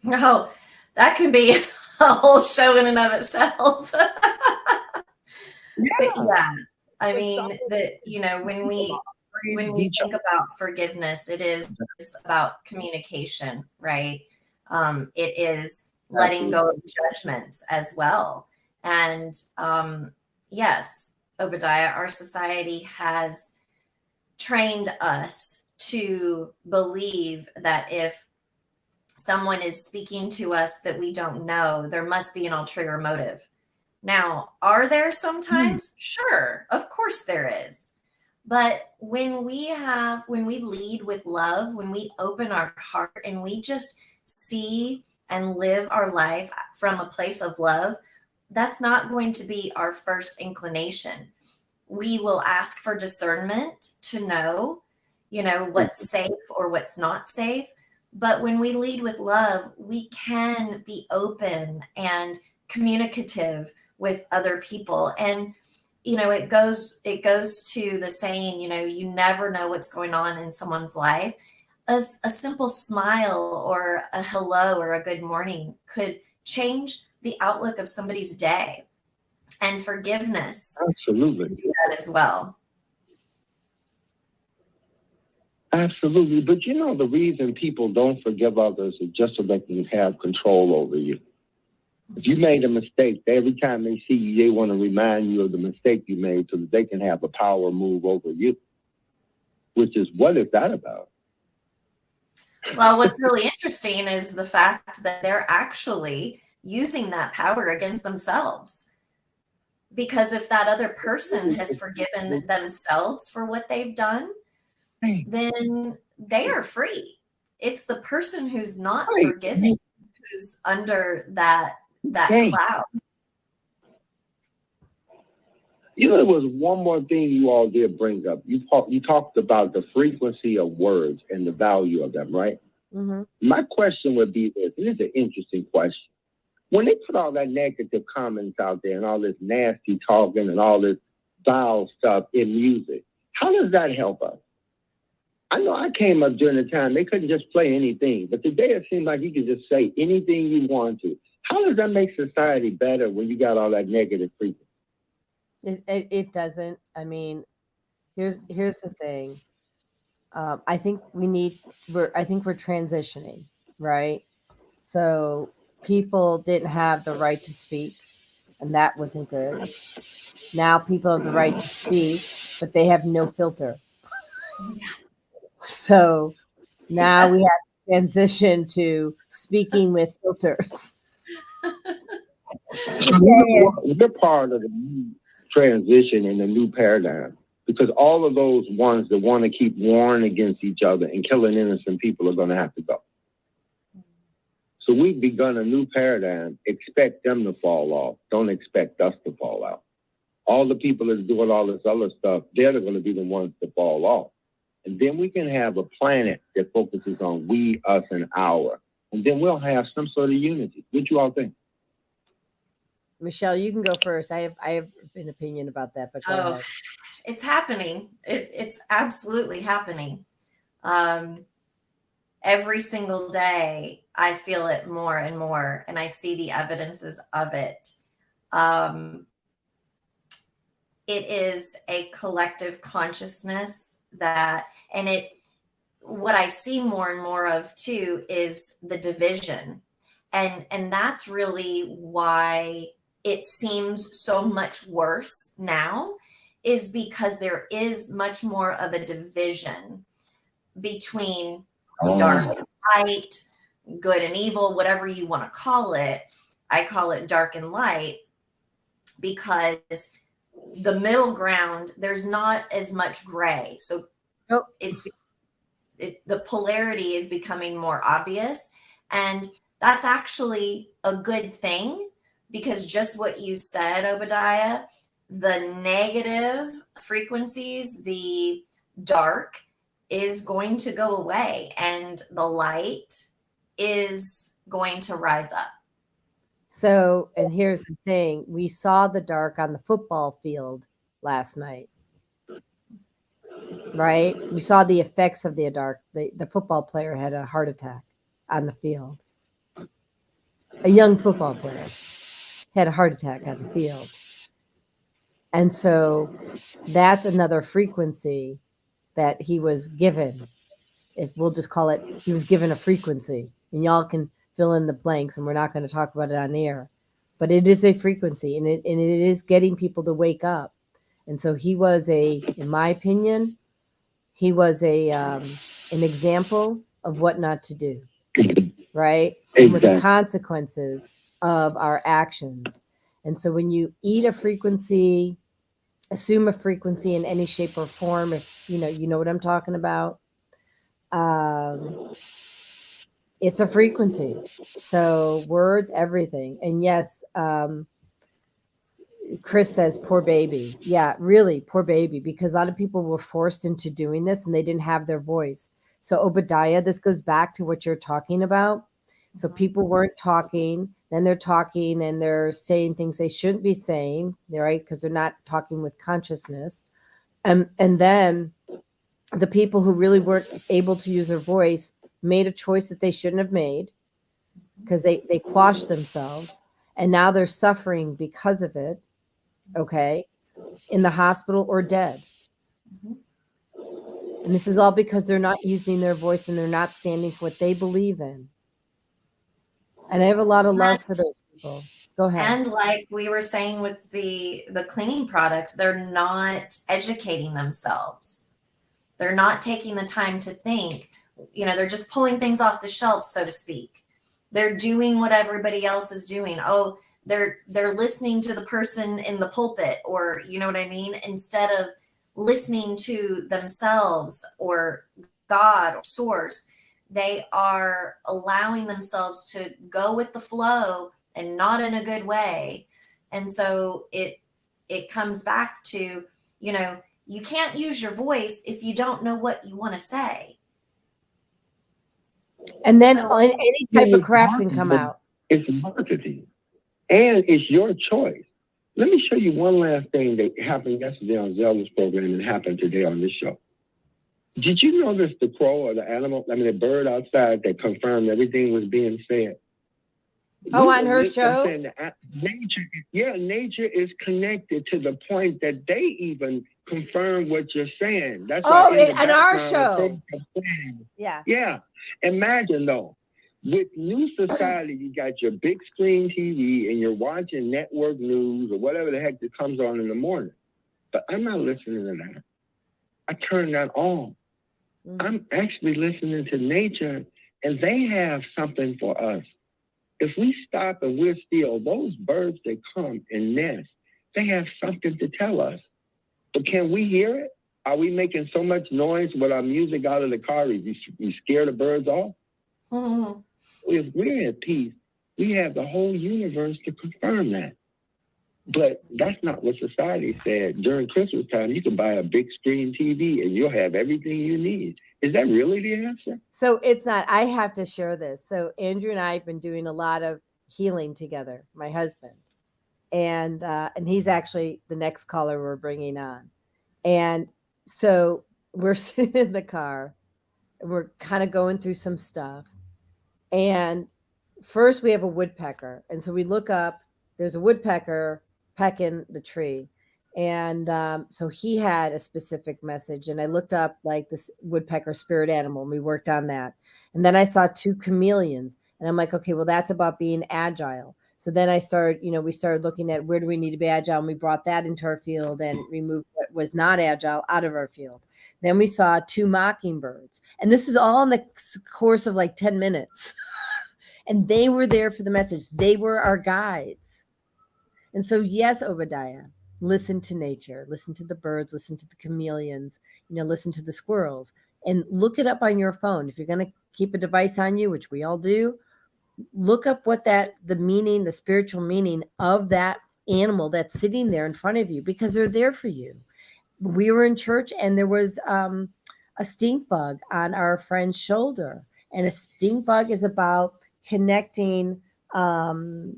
No, that can be a whole show in and of itself. But yeah, I mean, when we think about forgiveness, it is about communication, right? It is letting go of judgments as well. And yes, Obadiah, our society has trained us to believe that if someone is speaking to us that we don't know, there must be an ulterior motive. Now, are there sometimes? Sure, of course there is. But when we lead with love, when we open our heart and we just see and live our life from a place of love, that's not going to be our first inclination. We will ask for discernment to know, what's safe or what's not safe. But when we lead with love, we can be open and communicative with other people. And, it goes to the saying, you never know what's going on in someone's life. A simple smile or a hello or a good morning could change the outlook of somebody's day. And forgiveness Absolutely. can do that as well. Absolutely. But the reason people don't forgive others is just so they can have control over you. If you made a mistake, every time they see you, they want to remind you of the mistake you made so that they can have a power move over you, which is, what is that about? Well, what's really interesting is the fact that they're actually using that power against themselves. Because if that other person has forgiven themselves for what they've done, then they are free. It's the person who's not forgiving who's under that cloud. There was one more thing you all did bring up. You talked about the frequency of words and the value of them, right? Mm-hmm. My question would be this, and it's an interesting question. When they put all that negative comments out there and all this nasty talking and all this vile stuff in music, how does that help us? I know I came up during the time they couldn't just play anything, but today it seems like you can just say anything you want to. How does that make society better when you got all that negative frequency? It doesn't. I mean, here's the thing. I think we're transitioning, right? So people didn't have the right to speak, and that wasn't good. Now people have the right to speak, but they have no filter. So now we have to transition to speaking with filters. We're part of the new transition in the new paradigm, because all of those ones that want to keep warring against each other and killing innocent people are going to have to go. So we've begun a new paradigm. Expect them to fall off. Don't expect us to fall out. All the people that's doing all this other stuff, they're going to be the ones that fall off. And then we can have a planet that focuses on we, us, and our. And then we'll have some sort of unity. What you all think? Michelle, you can go first. I have an opinion about that, but go ahead. It's happening. It's absolutely happening. Every single day, I feel it more and more, and I see the evidences of it. It is a collective consciousness what I see more and more of too is the division. And that's really why it seems so much worse now, is because there is much more of a division between dark and light, good and evil, whatever you want to call it. I call it dark and light because the middle ground, there's not as much gray. So the polarity is becoming more obvious. And that's actually a good thing, because just what you said, Obadiah, the negative frequencies, the dark is going to go away and the light is going to rise up. So, and here's the thing, we saw the dark on the football field last night, right? We saw the effects of the dark. The football player had a heart attack on the field. A young football player had a heart attack on the field. And so that's another frequency that he was given. If we'll just call it, he was given a frequency, and y'all can fill in the blanks, and we're not going to talk about it on air, but it is a frequency, and it is getting people to wake up. And so he was in my opinion, he was an example of what not to do, right? Exactly. And with the consequences of our actions. And so when you eat a frequency, assume a frequency in any shape or form, if you know what I'm talking about, it's a frequency. So words, everything. And yes, Chris says, poor baby. Yeah, really, poor baby, because a lot of people were forced into doing this and they didn't have their voice. So Obadiah, this goes back to what you're talking about. So people weren't talking, then they're talking and they're saying things they shouldn't be saying, right? Because they're not talking with consciousness. And then the people who really weren't able to use their voice made a choice that they shouldn't have made, because they quashed themselves, and now they're suffering because of it, okay, in the hospital or dead. And this is all because they're not using their voice and they're not standing for what they believe in. And I have a lot of love for those people. Go ahead. And like we were saying with the cleaning products, they're not educating themselves. They're not taking the time to think. They're just pulling things off the shelves, so to speak. They're doing what everybody else is doing. Oh, they're listening to the person in the pulpit, or you know what I mean, instead of listening to themselves or God or source. They are allowing themselves to go with the flow, and not in a good way. And so it comes back to, you can't use your voice if you don't know what you want to say. And then any type of crap can come out. It's marketing, and it's your choice. Let me show you one last thing that happened yesterday on Zelda's program and happened today on this show. Did you notice the crow or the animal, the bird outside that confirmed everything was being said? Oh, on her show? Nature is connected to the point that they even confirm what you're saying. That's on our show. Yeah. Yeah. Imagine though, with new society, you got your big screen TV and you're watching network news or whatever the heck that comes on in the morning. But I'm not listening to that. I turn that on. I'm actually listening to nature, and they have something for us. If we stop and we're still, those birds that come and nest, they have something to tell us. But can we hear it? Are we making so much noise with our music out of the car? We scare the birds off? Mm-hmm. If we're at peace, we have the whole universe to confirm that. But that's not what society said. During Christmas time, you can buy a big screen TV and you'll have everything you need. Is that really the answer? So it's not. I have to share this. So Andrew and I have been doing a lot of healing together, my husband. And he's actually the next caller we're bringing on. And so we're sitting in the car and we're kind of going through some stuff. And first we have a woodpecker. And so we look up, there's a woodpecker pecking the tree. And so he had a specific message, and I looked up like this woodpecker spirit animal, and we worked on that. And then I saw 2 chameleons, and I'm like, okay, well, that's about being agile. So then I started, we started looking at where do we need to be agile, and we brought that into our field and removed what was not agile out of our field. Then we saw 2 mockingbirds, and this is all in the course of like 10 minutes. And they were there for the message. They were our guides. And so, yes, Obadiah, listen to nature, listen to the birds, listen to the chameleons, listen to the squirrels, and look it up on your phone. If you're going to keep a device on you, which we all do, look up what the spiritual meaning of that animal that's sitting there in front of you, because they're there for you. We were in church and there was a stink bug on our friend's shoulder. And a stink bug is about connecting 2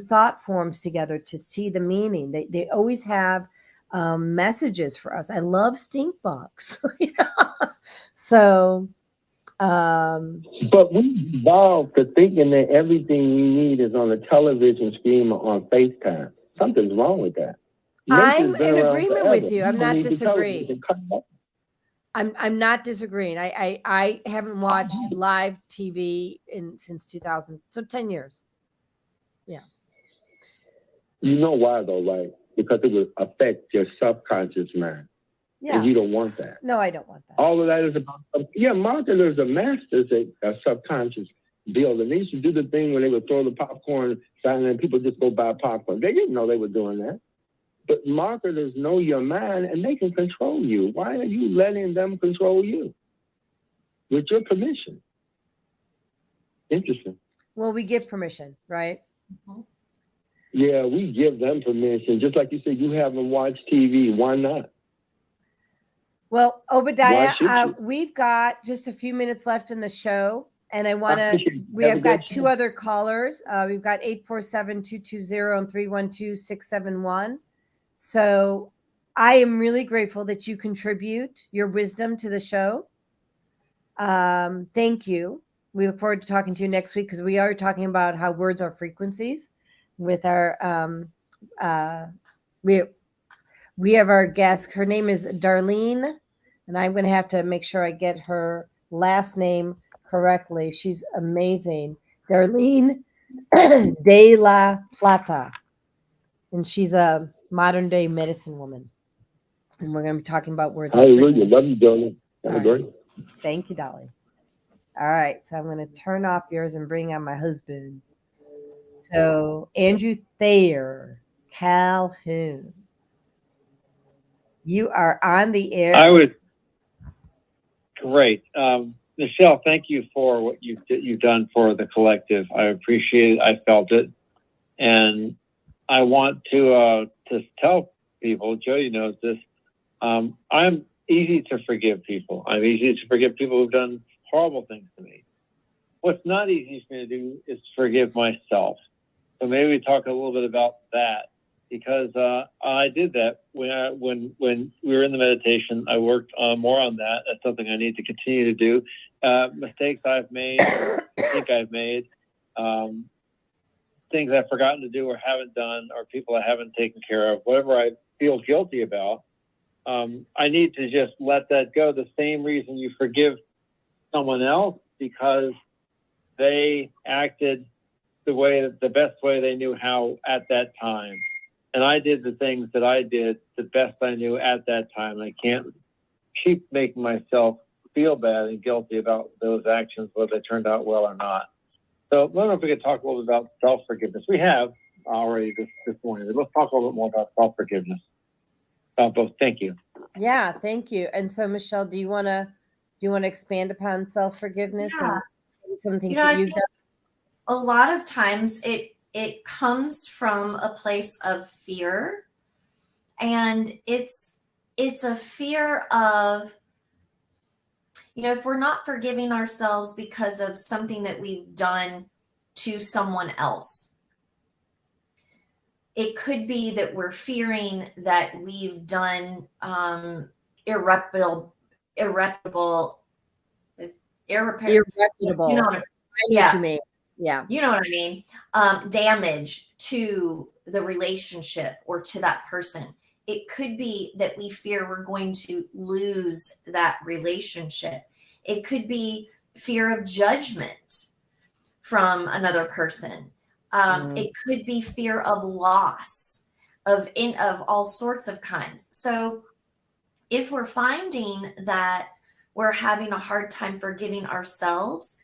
thought forms together to see the meaning. They always have messages for us. I love stink bugs. So but we evolved to thinking that everything we need is on a television screen or on FaceTime. Something's wrong with that. I'm Nature's been in around agreement forever. with you. I'm People not need the disagreeing. television cut off. I'm not disagreeing. I haven't watched live TV since 2000, so 10 years. Yeah. You know why though, right? Because it would affect your subconscious mind. Yeah. And you don't want that. No, I don't want that. All of that is about, marketers are masters at subconscious building. They used to do the thing when they would throw the popcorn sign and people just go buy popcorn. They didn't know they were doing that. But marketers know your mind and they can control you. Why are you letting them control you? With your permission. Interesting. Well, we give permission, right? Mm-hmm. Yeah, we give them permission. Just like you said, you haven't watched TV. Why not? Well, Obadiah, Why should you? we've got just a few minutes left in the show. And I want to, we Have a have got good 2 show. other callers. We've got 847-220 and 312-671. So I am really grateful that you contribute your wisdom to the show. Thank you. We look forward to talking to you next week, because we are talking about how words are frequencies with our, we have our guest. Her name is Darlene, and I'm going to have to make sure I get her last name correctly. She's amazing. Darlene de la Plata. And she's a modern day medicine woman. And we're going to be talking about words. Hallelujah. Love you, Darlene. Have a great. Thank you, Dolly. All right. So I'm going to turn off yours and bring on my husband. So Andrew Thayer Calhoun, you are on the air. I was great. Michelle, thank you for what you've done for the collective. I appreciate it. I felt it. And I want to tell people, Jody knows this, I'm easy to forgive people. I'm easy to forgive people who've done horrible things to me. What's not easy for me to do is forgive myself. So maybe we talk a little bit about that, because I did that when we were in the meditation. I worked more on that. That's something I need to continue to do. Mistakes I've made, think I've made, things I've forgotten to do or haven't done, or people I haven't taken care of, whatever I feel guilty about, I need to just let that go. The same reason you forgive someone else, because they acted the best way they knew how at that time. And I did the things that I did the best I knew at that time. I can't keep making myself feel bad and guilty about those actions, whether they turned out well or not. So I don't know if we could talk a little bit about self-forgiveness. We have already this morning. Let's talk a little bit more about self-forgiveness. Both. Thank you. Yeah, thank you. And so, Michelle, do you want to expand upon self-forgiveness? Yeah. And some things You know, that I you've think done? a lot of times it comes from a place of fear, and it's a fear of, if we're not forgiving ourselves because of something that we've done to someone else, it could be that we're fearing that we've done irreparable. Irreputable. You know what I know what you mean. Yeah. You know what I mean? Damage to the relationship or to that person. It could be that we fear we're going to lose that relationship. It could be fear of judgment from another person. It could be fear of loss of all sorts of kinds. So if we're finding that we're having a hard time forgiving ourselves,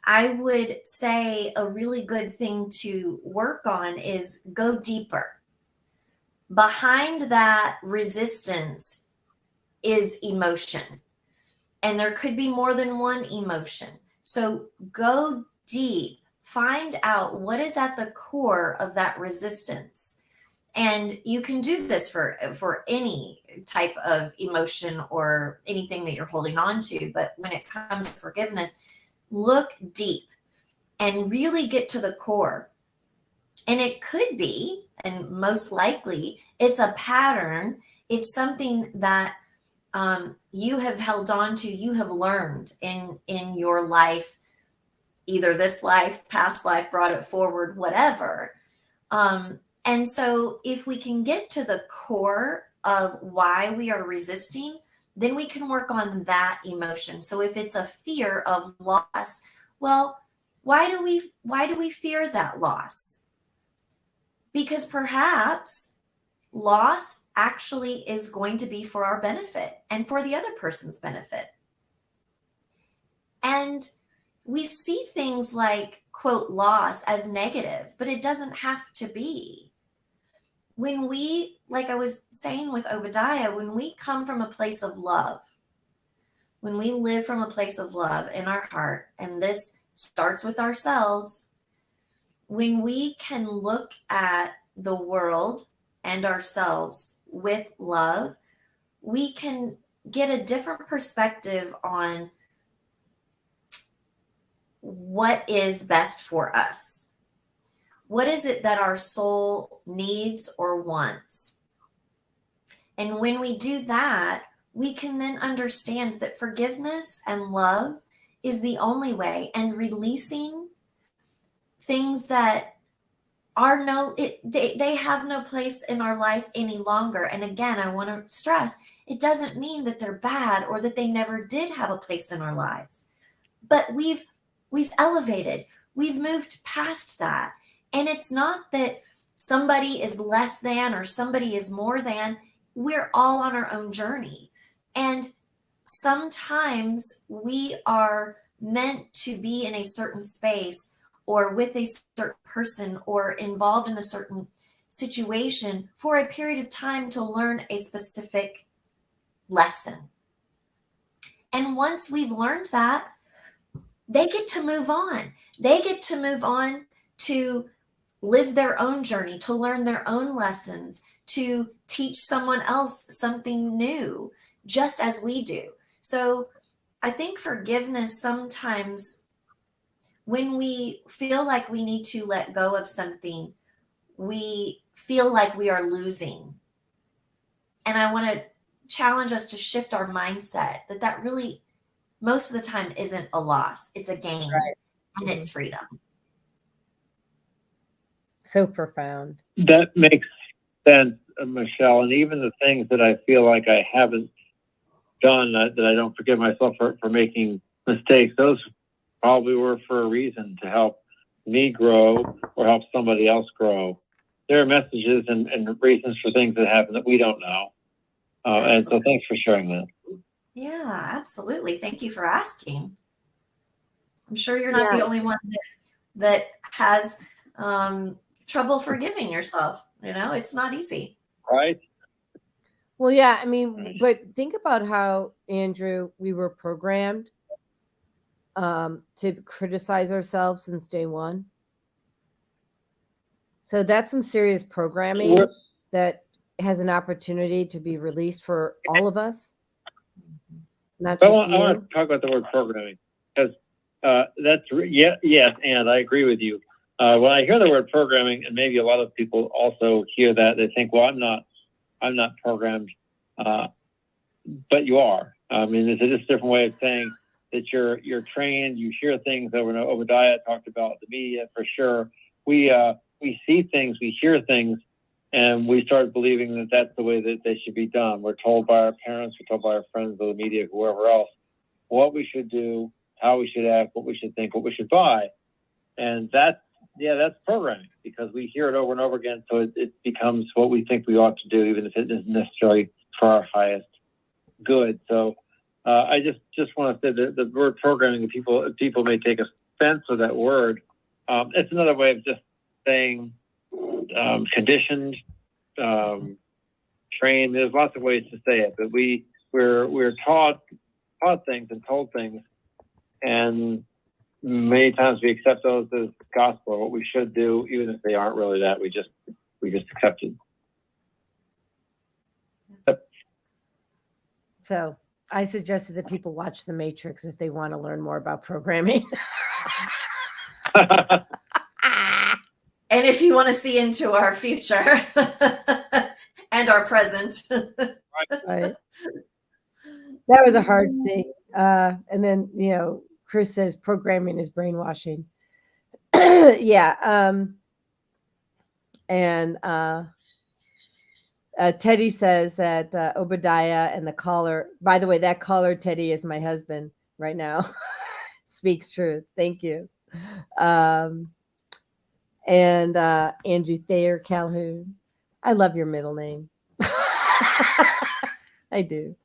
I would say a really good thing to work on is go deeper. Behind that resistance is emotion. And there could be more than one emotion. So go deep, find out what is at the core of that resistance. And you can do this for any type of emotion or anything that you're holding on to. But when it comes to forgiveness, look deep and really get to the core. And it could be, and most likely, it's a pattern. It's something that you have held on to, you have learned in your life, either this life, past life, brought it forward, whatever. And so if we can get to the core of why we are resisting, then we can work on that emotion. So if it's a fear of loss, well, why do we fear that loss? Because perhaps loss actually is going to be for our benefit and for the other person's benefit. And we see things like, quote, loss as negative, but it doesn't have to be. When we, like I was saying with Obadiah, when we come from a place of love, when we live from a place of love in our heart, and this starts with ourselves, when we can look at the world and ourselves with love, we can get a different perspective on what is best for us. What is it that our soul needs or wants? And when we do that, we can then understand that forgiveness and love is the only way, and releasing things that are they have no place in our life any longer. And again, I want to stress, it doesn't mean that they're bad or that they never did have a place in our lives. But we've elevated, we've moved past that. And it's not that somebody is less than or somebody is more than. We're all on our own journey. And sometimes we are meant to be in a certain space or with a certain person or involved in a certain situation for a period of time to learn a specific lesson. And once we've learned that, they get to move on. They get to move on to live their own journey, to learn their own lessons, to teach someone else something new, just as we do. So I think forgiveness, sometimes when we feel like we need to let go of something, we feel like we are losing. And I want to challenge us to shift our mindset that really, most of the time, isn't a loss. It's a gain, right? And it's freedom. So profound. That makes sense, Michelle. And even the things that I feel like I haven't done, that I don't forgive myself for making mistakes, those probably were for a reason, to help me grow or help somebody else grow. There are messages and reasons for things that happen that we don't know. And so thanks for sharing that. Yeah, absolutely. Thank you for asking. I'm sure you're not the only one that has trouble forgiving yourself. You know, it's not easy. Right. Well, yeah, I mean, but think about how, Andrew, we were programmed to criticize ourselves since day one. So that's some serious programming that has an opportunity to be released for all of us. Not just I want to talk about the word programming, because yes, and I agree with you. When I hear the word programming, and maybe a lot of people also hear that, they think, well, I'm not programmed, but you are. I mean, it's just a different way of saying that you're trained. You hear things over and over. Obadiah talked about the media, for sure. We we see things, we hear things, and we start believing that that's the way that they should be done. We're told by our parents, we're told by our friends, the media, whoever else, what we should do, how we should act, what we should think, what we should buy. And that's programming, because we hear it over and over again. So it becomes what we think we ought to do, even if it isn't necessarily for our highest good. So I just want to say that the word programming, people may take offense with that word. It's another way of just saying conditioned, trained. There's lots of ways to say it, but we're taught things and told things, and many times we accept those as gospel, what we should do, even if they aren't really that. We just accept it. So I suggested that people watch The Matrix if they want to learn more about programming. And if you want to see into our future and our present. Right. That was a hard thing. And then, Chris says programming is brainwashing. Yeah. And Teddy says that Obadiah and the caller, by the way, that caller, Teddy, is my husband right now. Speaks truth. Thank you. And Andrew Thayer Calhoun. I love your middle name. I do.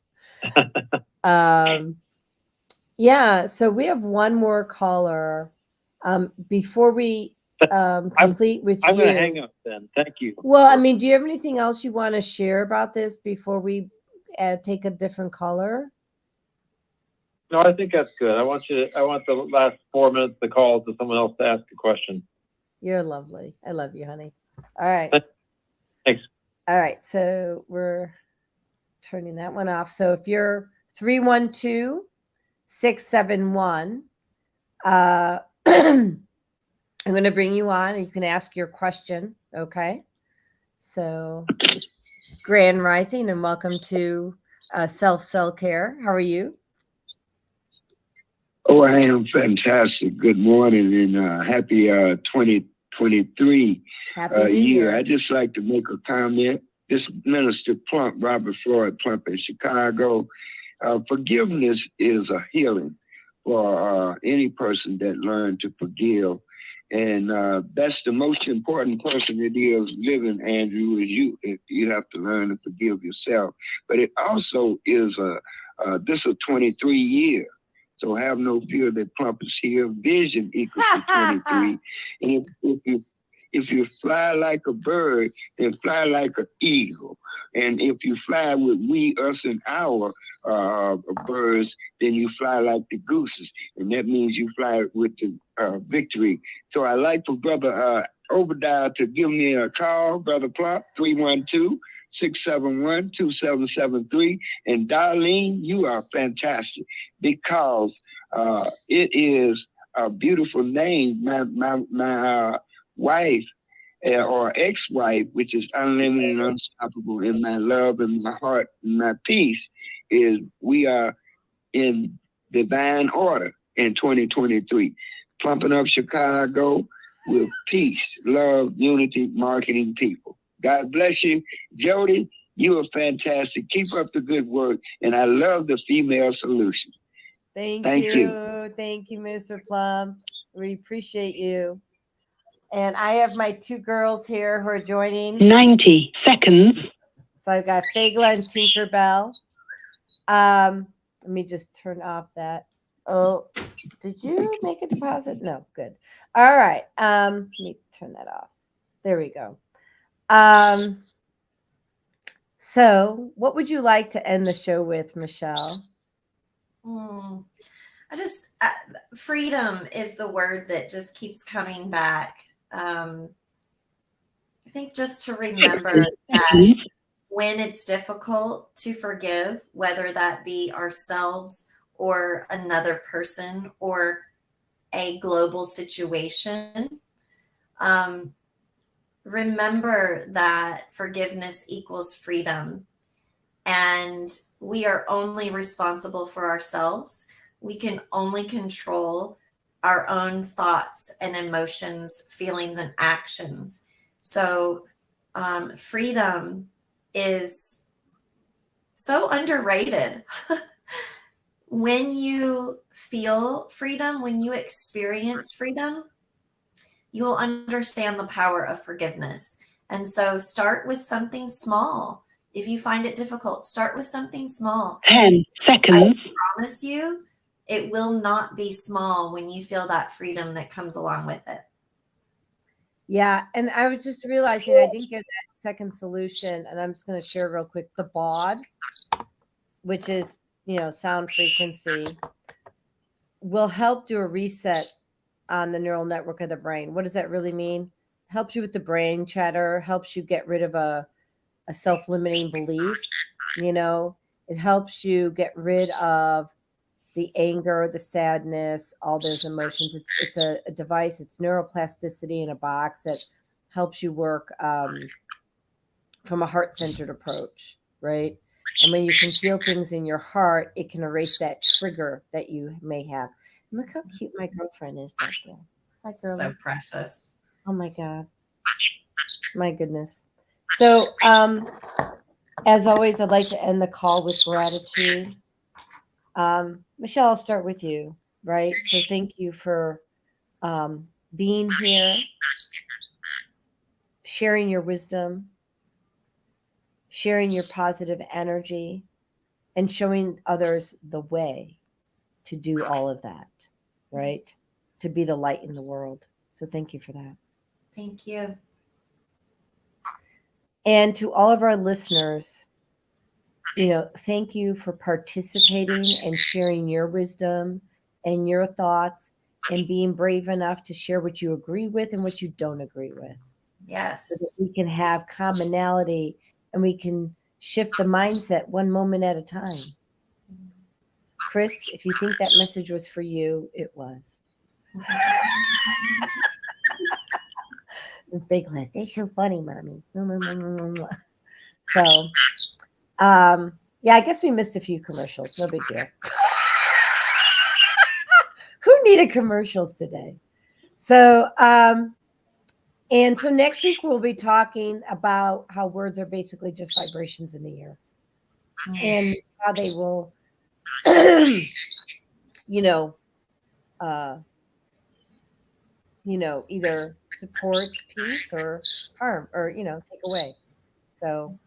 Yeah, so we have one more caller. Before we complete with you. I'm going to hang up then. Thank you. Well, I mean, do you have anything else you want to share about this before we take a different caller? No, I think that's good. I want the last 4 minutes of the call to someone else to ask a question. You're lovely. I love you, honey. All right. Thanks. All right. So we're turning that one off. So if you're 312-671, I'm going to bring you on and you can ask your question. Okay. So Grand Rising and welcome to Self-Cell Care. How are you? Oh, I am fantastic. Good morning and happy 2023 year. I'd just like to make a comment. This Minister Plump, Robert Floyd Plump in Chicago, forgiveness is a healing for any person that learned to forgive. And that's the most important person it is living, Andrew, is you. You have to learn to forgive yourself. But it also is this is 23 year. So have no fear that Plump is here. Vision equals to 23. And if you fly like a bird, then fly like an eagle. And if you fly with we, us, and our birds, then you fly like the gooses. And that means you fly with the victory. So I'd like for Brother Obadiah to give me a call, Brother Plump, 312-671-2773. And Darlene, you are fantastic because it is a beautiful name. My wife or ex-wife, which is unlimited and unstoppable in my love and my heart and my peace, is we are in divine order in 2023. Plumping up Chicago with peace, love, unity, marketing people. God bless you. Jody, you are fantastic. Keep up the good work. And I love the female solution. Thank you. Thank you, Mr. Plum. We appreciate you. And I have my two girls here who are joining. 90 seconds. So I've got Fagla and Tinkerbell. Let me just turn off that. Oh, did you make a deposit? No, good. All right. Let me turn that off. There we go. So what would you like to end the show with, Michelle? Freedom is the word that just keeps coming back. I think just to remember that when it's difficult to forgive, whether that be ourselves or another person or a global situation, remember that forgiveness equals freedom. And we are only responsible for ourselves. We can only control our own thoughts and emotions, feelings, and actions. So freedom is so underrated. When you feel freedom, when you experience freedom, you will understand the power of forgiveness. And so start with something small. If you find it difficult, start with something small. 10 seconds. I promise you, it will not be small when you feel that freedom that comes along with it. Yeah. And I was just realizing I didn't get that second solution. And I'm just going to share real quick the BOD, which is, sound frequency, will help do a reset on the neural network of the brain. What does that really mean? Helps you with the brain chatter, helps you get rid of a self-limiting belief. It helps you get rid of the anger, the sadness, all those emotions. It's a device. It's neuroplasticity in a box that helps you work from a heart-centered approach, right? And when you can feel things in your heart, it can erase that trigger that you may have. And look how cute my girlfriend is back there. Hi, girl. So precious. Oh my God. My goodness. So, as always, I'd like to end the call with gratitude. Michelle, I'll start with you, right? So thank you for being here, sharing your wisdom, sharing your positive energy, and showing others the way to do all of that, right? To be the light in the world. So thank you for that. Thank you. And to all of our listeners, thank you for participating and sharing your wisdom and your thoughts and being brave enough to share what you agree with and what you don't agree with. Yes. So that we can have commonality and we can shift the mindset one moment at a time. Chris, if you think that message was for you, it was. Big list. They're so funny, mommy. So, yeah, I guess we missed a few commercials. No big deal. Who needed commercials today? So, and so next week we'll be talking about how words are basically just vibrations in the air, and how they will, either support peace or harm or, take away. So,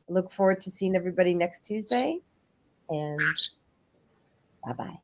look forward to seeing everybody next Tuesday, and bye-bye.